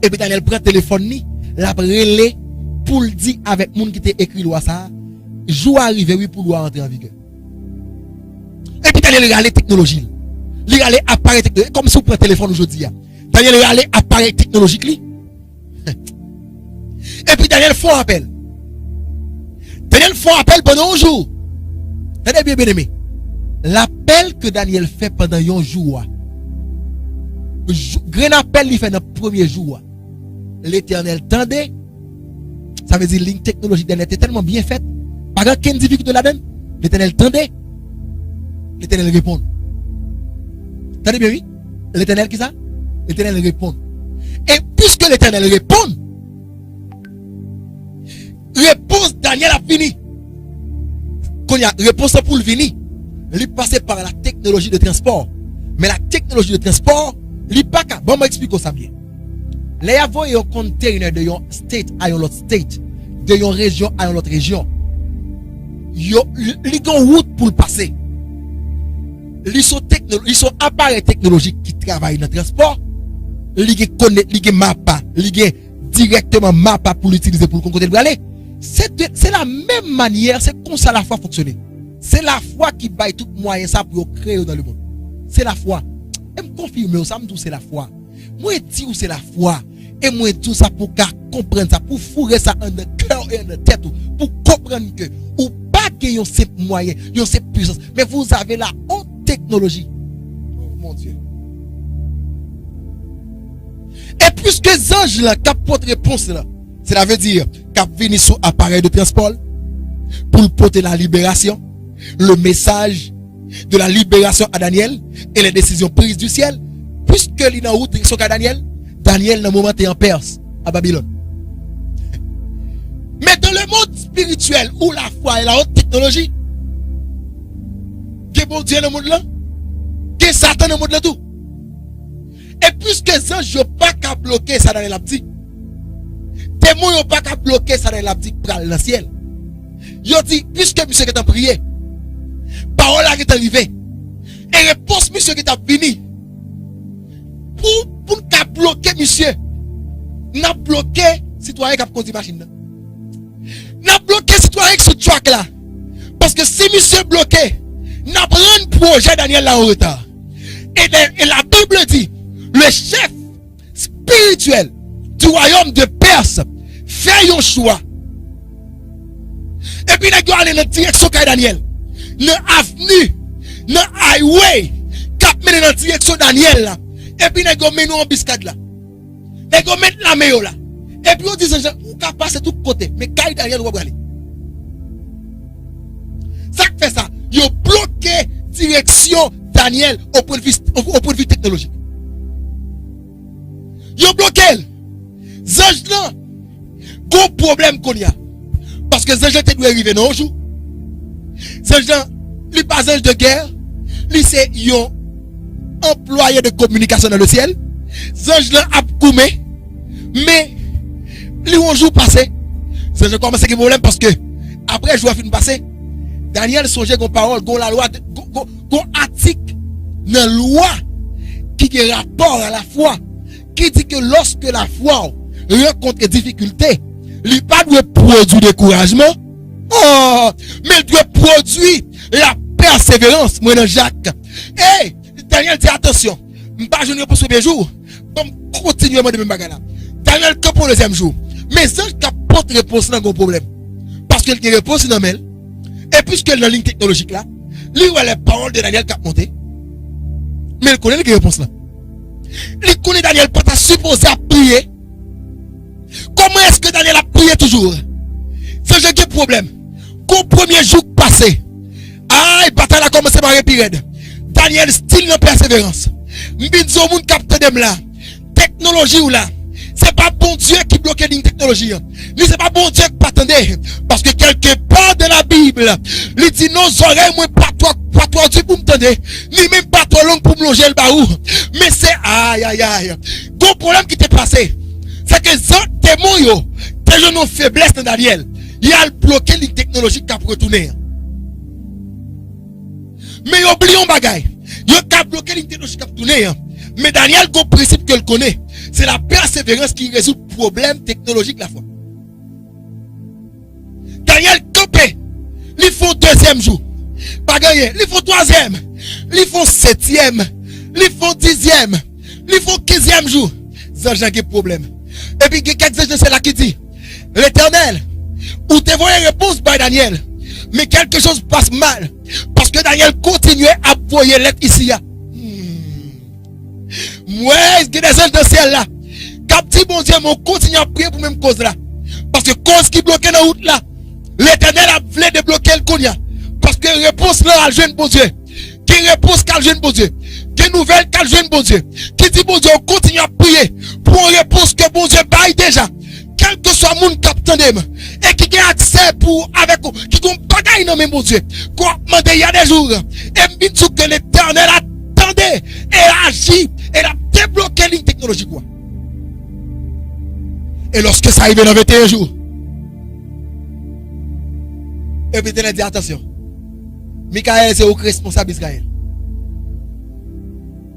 Et puis Daniel prend le téléphone, la relais pour le dire avec monde qui t'a écrit loi ça. Jour arrivé, oui, pour loi entrer en vigueur. Et puis Daniel regarde les technologies. Il regarde les appareils technologiques. Comme si vous prenez le téléphone aujourd'hui. Daniel regarde les appareils technologiques. Et puis Daniel fait un appel. Daniel fait un appel pendant un jour. Tenez bien, bien aimé. L'appel que Daniel fait pendant un jour. Grand appel il fait dans le premier jour. L'Éternel tendait. Ça veut dire que la technologie d'Éternel était tellement bien faite. Pas aucune difficulté là-dedans. L'Éternel tendait. L'Éternel répond. Tenez bien, oui. L'Éternel qui ça? L'Éternel répond. Et puisque l'Éternel répond, réponse Daniel a fini. Quand il y a réponse pour le venir, il passe par la technologie de transport. Mais la technologie de transport, il pas qu'à. Bon, m'explique ça bien. Les avons un container de un state à un autre state, de une région à une autre région. Ils ont une route pour le passer. Ils sont appareils technologiques qui travaillent dans le transport. Ils ont mappa, ils ont directement mappa pour l'utiliser pour le côté de aller. C'est la même manière, c'est comme ça la foi fonctionne. C'est la foi qui baille tout moyen ça pour créer dans le monde. C'est la foi. Et me confirmer ça, me dit c'est la foi. Moi dis où c'est la foi. Et moi dis ça pour comprendre ça, pour fourrer ça en le cœur et en la tête, pour comprendre que ou pas que yon c'est moyen, yon c'est puissance, mais vous avez la haute technologie. Oh mon Dieu. Et puisque les anges là capotent réponse là, cela veut dire qu'à venir sur appareil de transport pour porter la libération, le message de la libération à Daniel et les décisions prises du ciel, puisque il est en route sur Daniel, Daniel dans le moment est en Perse, à Babylone. Mais dans le monde spirituel où la foi et la haute technologie, que bon Dieu dans le monde là, que Satan dans le monde là tout. Et puisque les anges n'ont pas qu'à bloquer ça dans l'abdi, démons n'ont pas qu'à bloquer ça dans l'abdi pour aller dans le ciel. Ils ont dit, puisque monsieur qui t'a prié, parole qui est arrivée, et réponse monsieur qui t'a venu, pour bloquer monsieur, n'a bloqué citoyen qui a conduit machine. N'a bloqué citoyen qui se traque là. Parce que si monsieur bloqué, n'a pas un projet Daniel là en retard. Et la Bible dit, le chef spirituel du royaume de Perse fait un choix. Et puis, il aller dans la direction de Daniel. Dans avenue, dans highway, cap mené dans la direction de Daniel là. Et puis, il met nous en biscade là. Il met la main là. Et puis, on dit, on peut passer tout côté. Mais quand Daniel va aller. Ça fait ça. Il a bloqué direction Daniel au point de vue technologique. Il a bloqué. Zange là, gros problème qu'on y a. Parce que Zange te doit arriver dans un jour. Zange là, lui pas Zange de guerre. Lui c'est un employé de communication dans le ciel. Zange là a coumé. Mais, lui un jour passé. Zange commence à avoir problème parce que, après le jour fin passé, Daniel songeait qu'on parole, qu'on la loi, qu'on article dans la loi qui a rapport à la foi, qui dit que lorsque la foi rencontre des difficultés, il pas doit produire découragement, oh, mais il doit produire la persévérance. Moi, dans Jacques, hey, Daniel dit attention, je ne vais pas pour ce premier jour, comme continuellement de même bagage. Daniel, que pour le deuxième jour, mais ça, il n'a pas de réponse dans le problème, parce qu'il y a une réponse dans le. Et puisque dans la ligne technologique là, lui voit les paroles de Daniel qui a monté, mais il connaît les réponses là. Il connaît Daniel pas supposé à prier. Comment est-ce que Daniel a prié toujours? C'est un problème. Qu'au premier jour passé, la bataille a commencé par répirède. Daniel style de persévérance. M'binzo moun capte dem là. Technologie ou là. C'est pas bon Dieu qui bloque la technologie. Lui, c'est pas bon Dieu qui pas attendre. Parce que quelque part dans la Bible, il dit nos oreilles, moi, pas toi Dieu pour me tendre. Ni même pas toi long pour me loger le baou. Mais c'est aïe aïe aïe. Gros problème qui t'est passé. C'est que les démons, des gens ont faiblesse dans Daniel. Il a bloqué la technologie qui a retourné. Mais oublions bagay. Yo ka bloqué l'intelligence qui a tourné. Mais Daniel, le principe que le connaît, c'est la persévérance qui résout le problème technologique la foi. Daniel campé, il faut deuxième jour. Pas gagné, il faut troisième, il faut septième, il faut dixième, il faut 15e jour. Ça j'ai un problème. Et puis quelques gens c'est là qui dit, l'Éternel, ou te voyez réponse par Daniel, mais quelque chose passe mal parce que Daniel continuait à voyer l'être ici. Moi, est-ce que des gens dans le ciel là, quand dit bon Dieu, mon continue à prier pour même cause là, parce que cause qui bloquait dans la route là, l'Éternel a voulu débloquer le cognac. Parce que réponse là à jeune bon Dieu. Qui réponse qu'à jeune bon Dieu. Qui nouvelle qu'à jeune bon Dieu. Qui dit bon Dieu, on continue à prier pour une réponse que bon Dieu baille déjà. Quel que soit mon capitaine et qui a accès pour avec vous, qui ont bagaille dans même bon Dieu. Quoi demander il y a des jours. Et me dit que l'Éternel attendait et agit et a débloqué une technologie quoi. Et lorsque ça arrive dans 21 jours. Et puis il dit attention. Michael c'est au responsable d'Israël.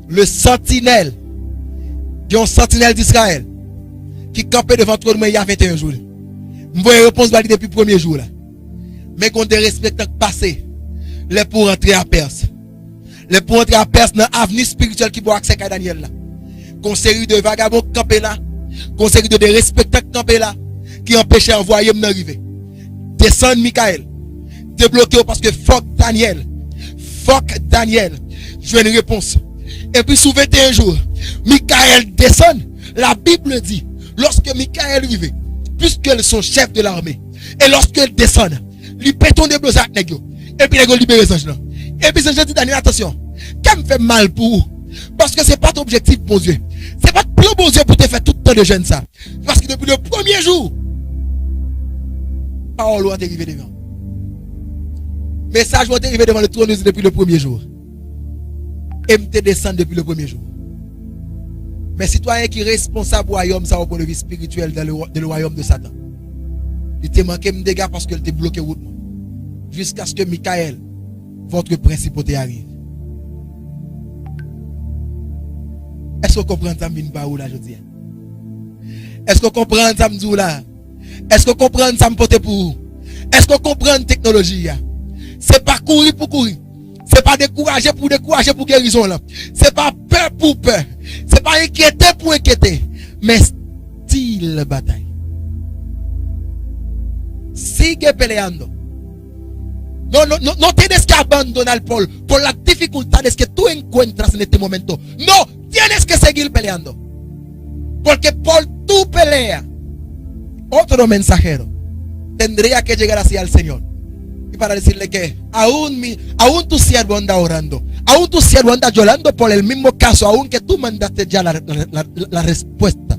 Le sentinelle, qui est un sentinelle d'Israël, qui campait devant toi il y a 21 jours. Je vais répondre depuis le premier jour là. Mais qu'on te respecte passé, les pour entrer à Perse. Les pour entrer à Perse dans l'avenir spirituel qui va accès à Daniel là. Qu'on série de vagabonds campés là, qu'on série de respectants campés là, qui empêchaient d'envoyer m'arriver. Descendre Michael. Débloqué parce que fuck Daniel, je veux une réponse. Et puis sous 21 jours, Michael descend. La Bible dit, lorsque Michael arrive, puisqu'ils sont chefs de l'armée, et lorsqu'ils descendent, ils pétons des blocs avec les et puis ils libèrent les anges. Et puis je dis Daniel, attention, qu'est-ce me fait mal pour vous? Parce que ce n'est pas ton objectif, bon Dieu. Ce n'est pas ton bon Dieu pour te faire tout le temps de jeûne ça. Parce que depuis le premier jour, parole est arrivée devant. Message est arrivé devant le trône depuis le premier jour. Et me descend depuis le premier jour. Mais citoyen qui est responsable du royaume, ça au point de vue spirituel dans le royaume de Satan. Il te manqué me dégâts parce qu'il te bloqué route. Jusqu'à ce que Michael, votre principauté arrive. Est-ce que vous comprenez ça, Minbaou là, je dis? Est-ce que vous comprenez ça, Mdou là? Est-ce que vous comprenez ça, Mpote pour vous? Est-ce que vous comprenez la technologie? C'est pas courir pour courir. C'est pas décourager pour guérison là. C'est pas peur pour peur. C'est pas inquiéter pour inquiéter. Mais style bataille. Sigue peleando. No tienes que abandonar por las dificultades que tú encuentras en este momento. No, tienes que seguir peleando. Porque por tu pelea, otro mensajero tendría que llegar hacia el Señor. Y para decirle que aún tu siervo anda orando. Aún tu siervo anda llorando por el mismo caso, aunque tú mandaste ya la respuesta.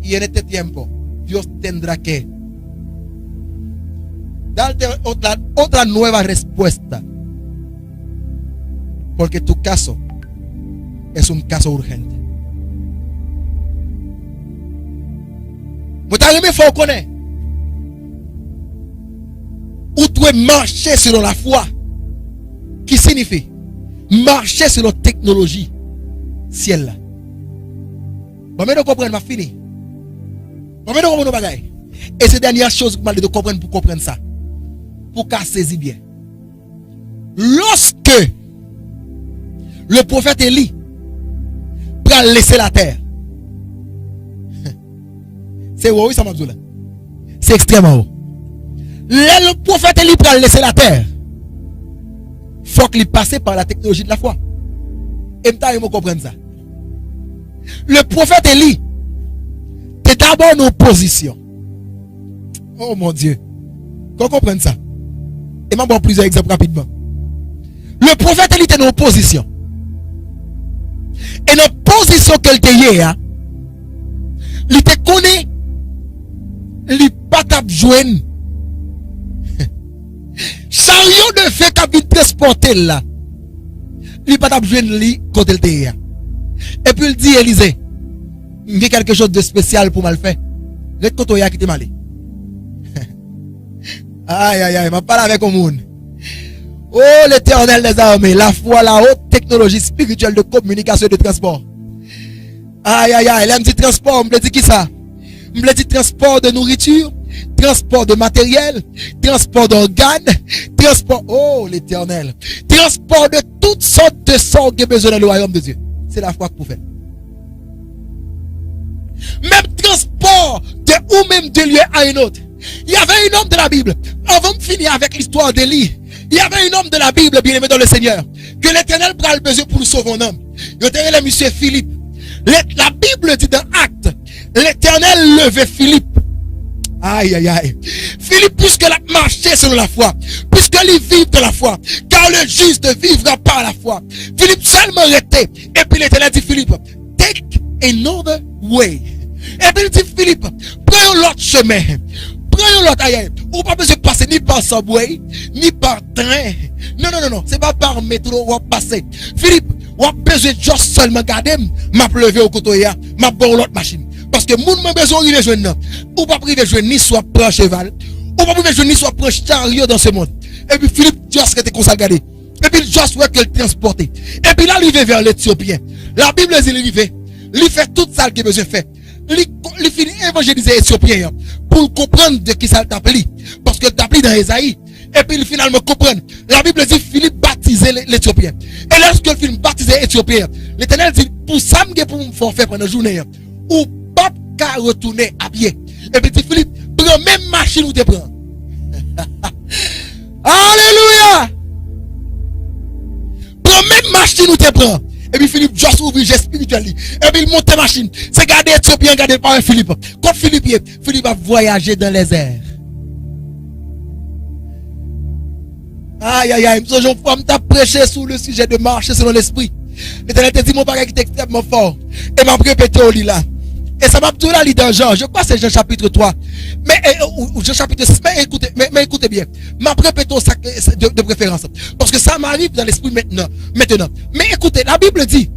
Y en este tiempo, Dios tendrá que darte otra nueva respuesta. Porque tu caso es un caso urgente. Ou tu es marcher selon la foi, qui signifie marcher selon la technologie ciel là. Bon, mais nous comprenons, ma fini. Bon, mais nous comprenons bagaille. Et c'est la dernière chose que je de comprendre pour comprendre ça. Pour qu'à saisir bien. Lorsque le prophète Élie prend laisser la terre, c'est où ça m'a dit là? C'est extrêmement haut. Le prophète Élie prend laisser la terre. Il faut qu'il passe par la technologie de la foi. Et maintenant, comprendre ça. Le prophète Élie est d'abord en opposition. Oh mon Dieu. Qu'on comprenne ça. Et je vais plusieurs exemples rapidement. Le prophète Élie était en opposition. Et dans la position qu'elle était, il te connaît, il pas t'a joindre. Chariot de fait qu'a vite transporter là. Il pas t'a joindre lui quand elle était. Et puis il dit Élisée, il y a quelque chose de spécial pour mal faire. Le côté qui te malé. Aïe aïe aïe, je parle avec le monde. Oh, l'Éternel des armées, la foi, la haute technologie spirituelle de communication et de transport. Aïe, aïe, aïe, elle me dit transport, me dit qui ça? Me dit transport de nourriture, transport de matériel, transport d'organes, transport, oh, l'Éternel, transport de toutes sortes de sorts qui besoin dans le royaume de Dieu. C'est la foi que vous faites. Même transport de ou même de lieu à un autre. Il y avait un homme de la Bible. Avant de finir avec l'histoire d'Élie, il y avait un homme de la Bible bien aimé dans le Seigneur que l'Éternel prend le besoin pour nous sauver un homme. Il était le monsieur Philippe. La Bible dit dans Actes, l'Éternel levait Philippe. Aïe, aïe, aïe. Philippe, puisque il a marché selon la foi, puisqu'il vit de la foi, car le juste vivra par la foi. Philippe seulement arrêté. Et puis l'Éternel dit Philippe, take another way. Et puis il dit Philippe, prends l'autre chemin. Prends l'autre ailleurs. Ou pas besoin de passer ni par subway, ni par train. Non, non, non, non. C'est pas par métro ou passer. Philippe, ou a besoin de juste seulement garder, m'a levé au côté, m'a bon l'autre machine. Parce que moun m'a besoin de rejoindre. Ou pas priver de ni soit prendre cheval, ou pas priver de ni soit prendre chariot dans ce monde. Et puis Philippe, juste était comme ça regardé. Et puis juste ouais qu'elle transportait. Et puis là, il arrive vers l'Éthiopien. La Bible dit il arrive. Il fait tout ça qu'il a besoin de faire. Il finit évangéliser Éthiopien pour comprendre de qui ça t'appelle. Parce que t'appelle dans Esaïe. Et puis il finalement comprend. La Bible dit Philippe baptisait l'Éthiopien. Et lorsque le film baptisait l'Éthiopien, l'Éternel dit pour ça pour me faire pendant la journée. Ou pas qu'à retourner à pied. Et puis dit Philippe, prends même machine où tu prends. Alléluia. Prends même machine où tu prends. Et puis Philippe juste ouvre le geste spirituel. Et puis il monte la machine. C'est garder Éthiopien, garder par Philippe. Quand Philippe a voyagé dans les airs. Aïe, aïe, aïe. Je vais prêcher sur le sujet de marcher selon l'esprit. L'Éternel te dit mon bagage qui est extrêmement fort. Et m'a répété au lit là. Et ça m'a dit là, dans Jean. Je crois que c'est Jean chapitre 3. Mais, ou Jean chapitre 6. Mais écoutez bien. M'a répété ça de préférence. Parce que ça m'arrive dans l'esprit maintenant. Mais écoutez, la Bible dit,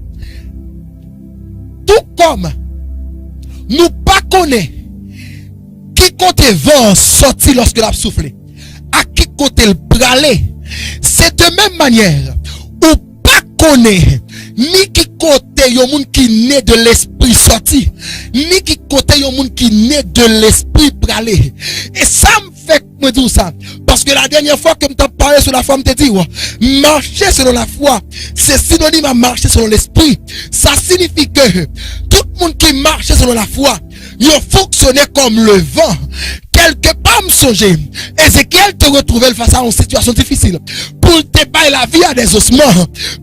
tout comme nous pas connaît qui côté vent sorti lorsque l'a soufflé, à qui côté le bralé, c'est de même manière, ou pas connaît ni qui côté yon moun qui naît de l'esprit sorti, ni qui côté yon moun qui naît de l'esprit bralé. Et ça me fait me dire ça. Parce que la dernière fois que je t'ai parlé sur la foi, je t'ai dit, marcher selon la foi, c'est synonyme à marcher selon l'esprit. Ça signifie que tout le monde qui marche selon la foi, il fonctionnait comme le vent. Quelque part, me songer, Ézéchiel te retrouvait face à une situation difficile. Pour te bailler la vie à des ossements.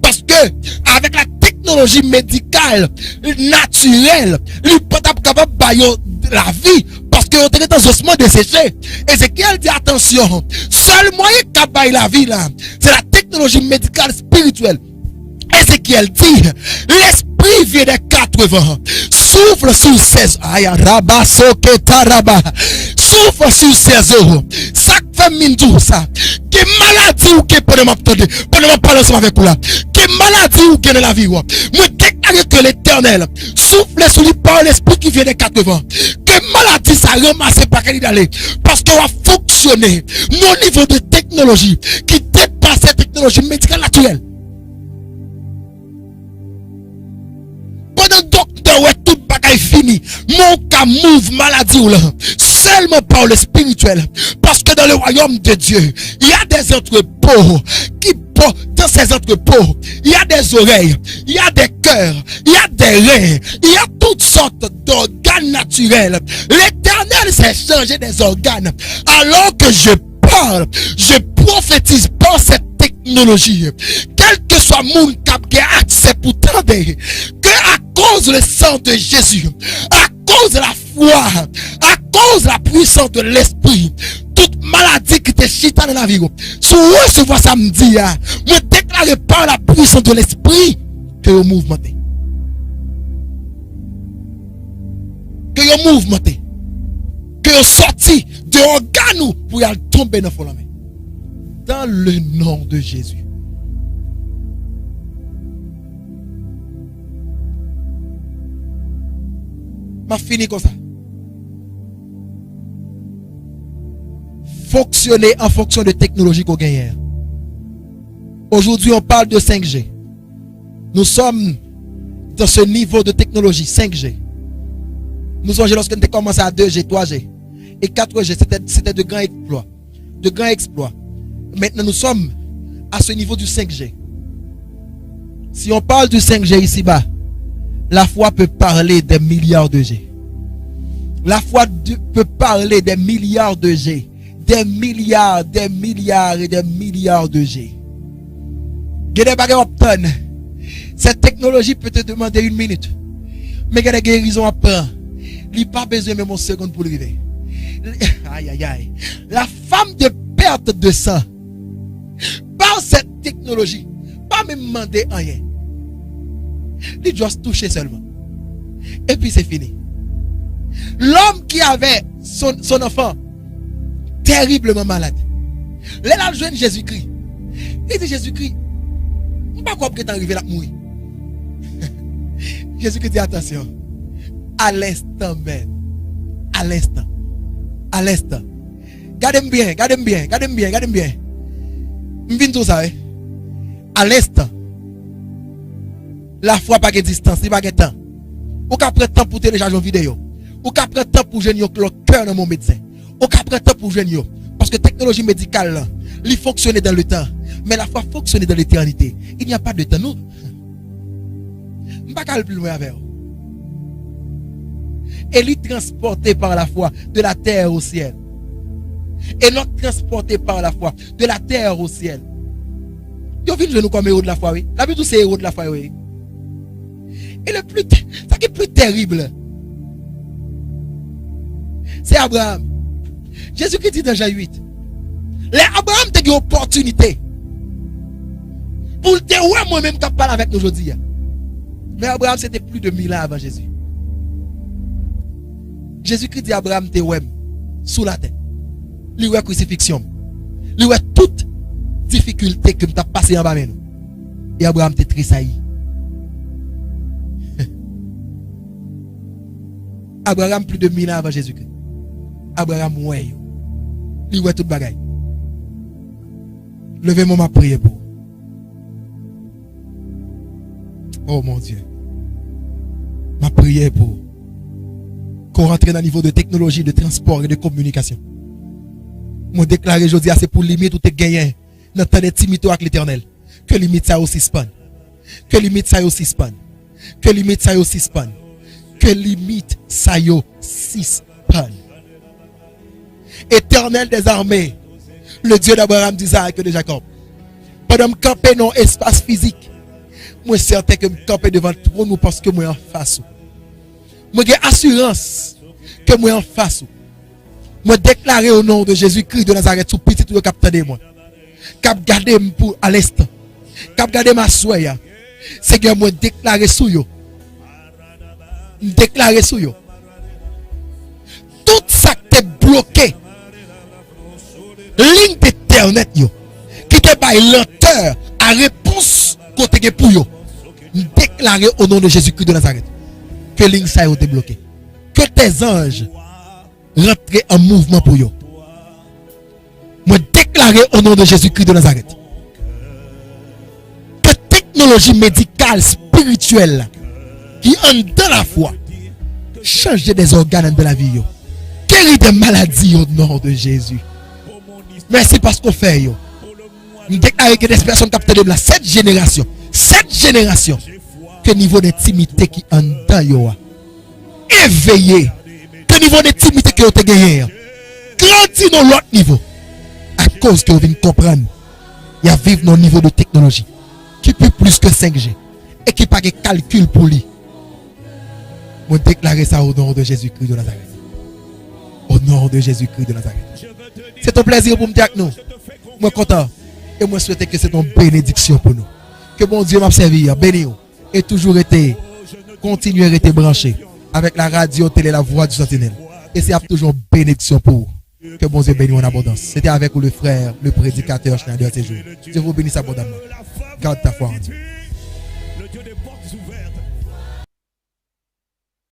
Parce que, avec la technologie médicale, naturelle, il n'est pas capable de bailler la vie. Parce que on était dans ossements desséchés. Ézéchiel dit attention, seul moyen de bailler la vie là, c'est la technologie médicale spirituelle. Ézéchiel dit, l'esprit vient des 80, souffle sur ses souffle sur ses os. Ça fait mindou ça. Quelle maladie ou qui peut m'attendre, pendant ma parole avec vous là. Quelle maladie ou qui dans la vie. Moi déclare que l'Éternel souffle sur lui par l'esprit qui vient des 80. Quelle maladie ça ramasse par quelle d'aller. Parce qu'on va fonctionner nos niveaux de technologie qui dépasse la technologie médicale naturelle. Pendant docteur ouais tout bagaille fini, mon cas move maladie ou là, seulement par le spirituel. Parce que dans le royaume de Dieu, il y a des entrepôts qui dans ces entrepôts, il y a des oreilles, il y a des cœurs, il y a des reins, il y a toutes sortes d'organes naturels. L'Éternel s'est changé des organes. Alors que je parle, je prophétise par cette technologie. Quel que soit mon cap qui a accès pour t'aider, que à cause du sang de Jésus, à cause de la foi, à cause de la puissance de l'esprit, toute maladie qui te chita dans la vie, si vous recevez samedi, vous déclarez par la puissance de l'esprit que vous mouvementez. Que vous mouvementez. Que vous sortez de organes pour y aller tomber dans la main. Dans le nom de Jésus. Ma fini comme ça. Fonctionner en fonction de technologie qu'on gagne. Aujourd'hui, on parle de 5G. Nous sommes dans ce niveau de technologie 5G. Nous sommes lorsqu'on a commencé à 2G, 3G et 4G, c'était de grands exploits. De grands exploits. Maintenant, nous sommes à ce niveau du 5G. Si on parle du 5G ici-bas, la foi peut parler des milliards de G. La foi peut parler des milliards de G. Des milliards et des milliards de G. Cette technologie peut te demander 1 minute. Mais il y a des guérisons à prendre. Il n'y a pas besoin même 1 seconde pour arriver. Aïe, aïe, aïe. La femme de perte de sang, par cette technologie, pas me demander rien. Il doit se toucher seulement. Et puis c'est fini. L'homme qui avait son enfant terriblement malade, là, il jeune Jésus-Christ. Il dit Jésus-Christ, je ne sais pas quoi peut arriver là mourir. Jésus-Christ dit attention. À l'instant même. À l'instant. À l'instant. Gardez-moi bien, gardez-moi bien, gardez-moi bien, gardez-moi bien. Je viens tout ça. À l'instant. La foi pas de distance, il pas de temps. Ou qu'à prendre temps pour télécharger une vidéo. Ou qu'à prendre temps pour gagner le cœur dans mon médecin. Ou qu'à prendre temps pour gagner. Parce que la technologie médicale, elle fonctionne dans le temps. Mais la foi fonctionne dans l'éternité. Il n'y a pas de temps. Nous, je ne vais pas plus loin avec vous. Elle est transportée par la foi de la terre au ciel. Et non transportée par la foi de la terre au ciel. Vous venez nous comme héros de la foi, oui. La Bible, c'est héros de la foi, oui. Et le plus, ça qui est plus terrible, c'est Abraham. Jésus-Christ dit dans Jean 8. Les Abraham a eu une opportunité pour te voir moi-même qui parle avec nous aujourd'hui. Mais Abraham, c'était plus de 1000 ans avant Jésus. Jésus-Christ dit à Abraham, te ouais sous la terre. Lui ouais crucifixion. Lui ouais toute difficulté que tu as passé en bas de nous. Et Abraham te tressailli. Abraham plus de 1000 ans avant Jésus-Christ. Abraham ouais. Lui ouais toute bagaille. Levez-moi ma prière pour. Oh mon Dieu. Ma prière pour qu'on rentre dans le niveau de technologie, de transport et de communication. Moi déclaré aujourd'hui, c'est pour limite tout est gagné dans temps d'intimité avec l'Éternel. Que limite ça aussi span. Que limite ça aussi span. Que limite ça aussi span. Que limite ça aussi span. Éternel des armées, le Dieu d'Abraham, d'Isaac et de Jacob. Pendant que je campe dans l'espace physique, moi certain que je campe devant le trône parce que moi en face. Moi j'ai assurance que moi en face. Moi déclarer au nom de Jésus-Christ de Nazareth sous petit ou capteur de moi. Cap garder pour à l'instant. Cap garder ma soya. Seigneur moi déclarer sous yo. Déclarer sous yo. Tout ça qui est bloqué. Ligne d'internet yo. Qui te bail lenteur à réponse côté pour yo. Déclarer au nom de Jésus-Christ de Nazareth que ligne ça est débloqué. Que tes anges rentrent en mouvement pour yo. Moi déclarer au nom de Jésus-Christ de Nazareth que technologie médicale spirituelle qui entre dans la foi change des organes de la vie yo. Guérit des maladies au nom de Jésus. Merci parce qu'on fait yo. Nous déclarons que des personnes captées de la cette génération que niveau d'intimité qui en dedans yo éveillé, que niveau d'intimité que vous avez gagné grandit dans l'autre niveau à cause que vous venez comprendre il y a vivre dans niveau de technologie qui peut plus que 5G et qui pas de calcul pour lui. Moi déclarer ça au nom de Jésus-Christ de Nazareth. Au nom de Jésus-Christ de Nazareth. C'est un plaisir pour me dire avec nous. Moi content et moi souhaite que c'est une bénédiction pour nous. Que bon Dieu m'a servi, béni et toujours été continuer à être branché avec la radio, télé, la voix du sentinelle. Et c'est toujours une bénédiction pour vous. Que bon Dieu bénisse en abondance. C'était avec vous le frère, le prédicateur Schneider ces jours. Dieu vous bénisse abondamment. Garde ta foi en Dieu.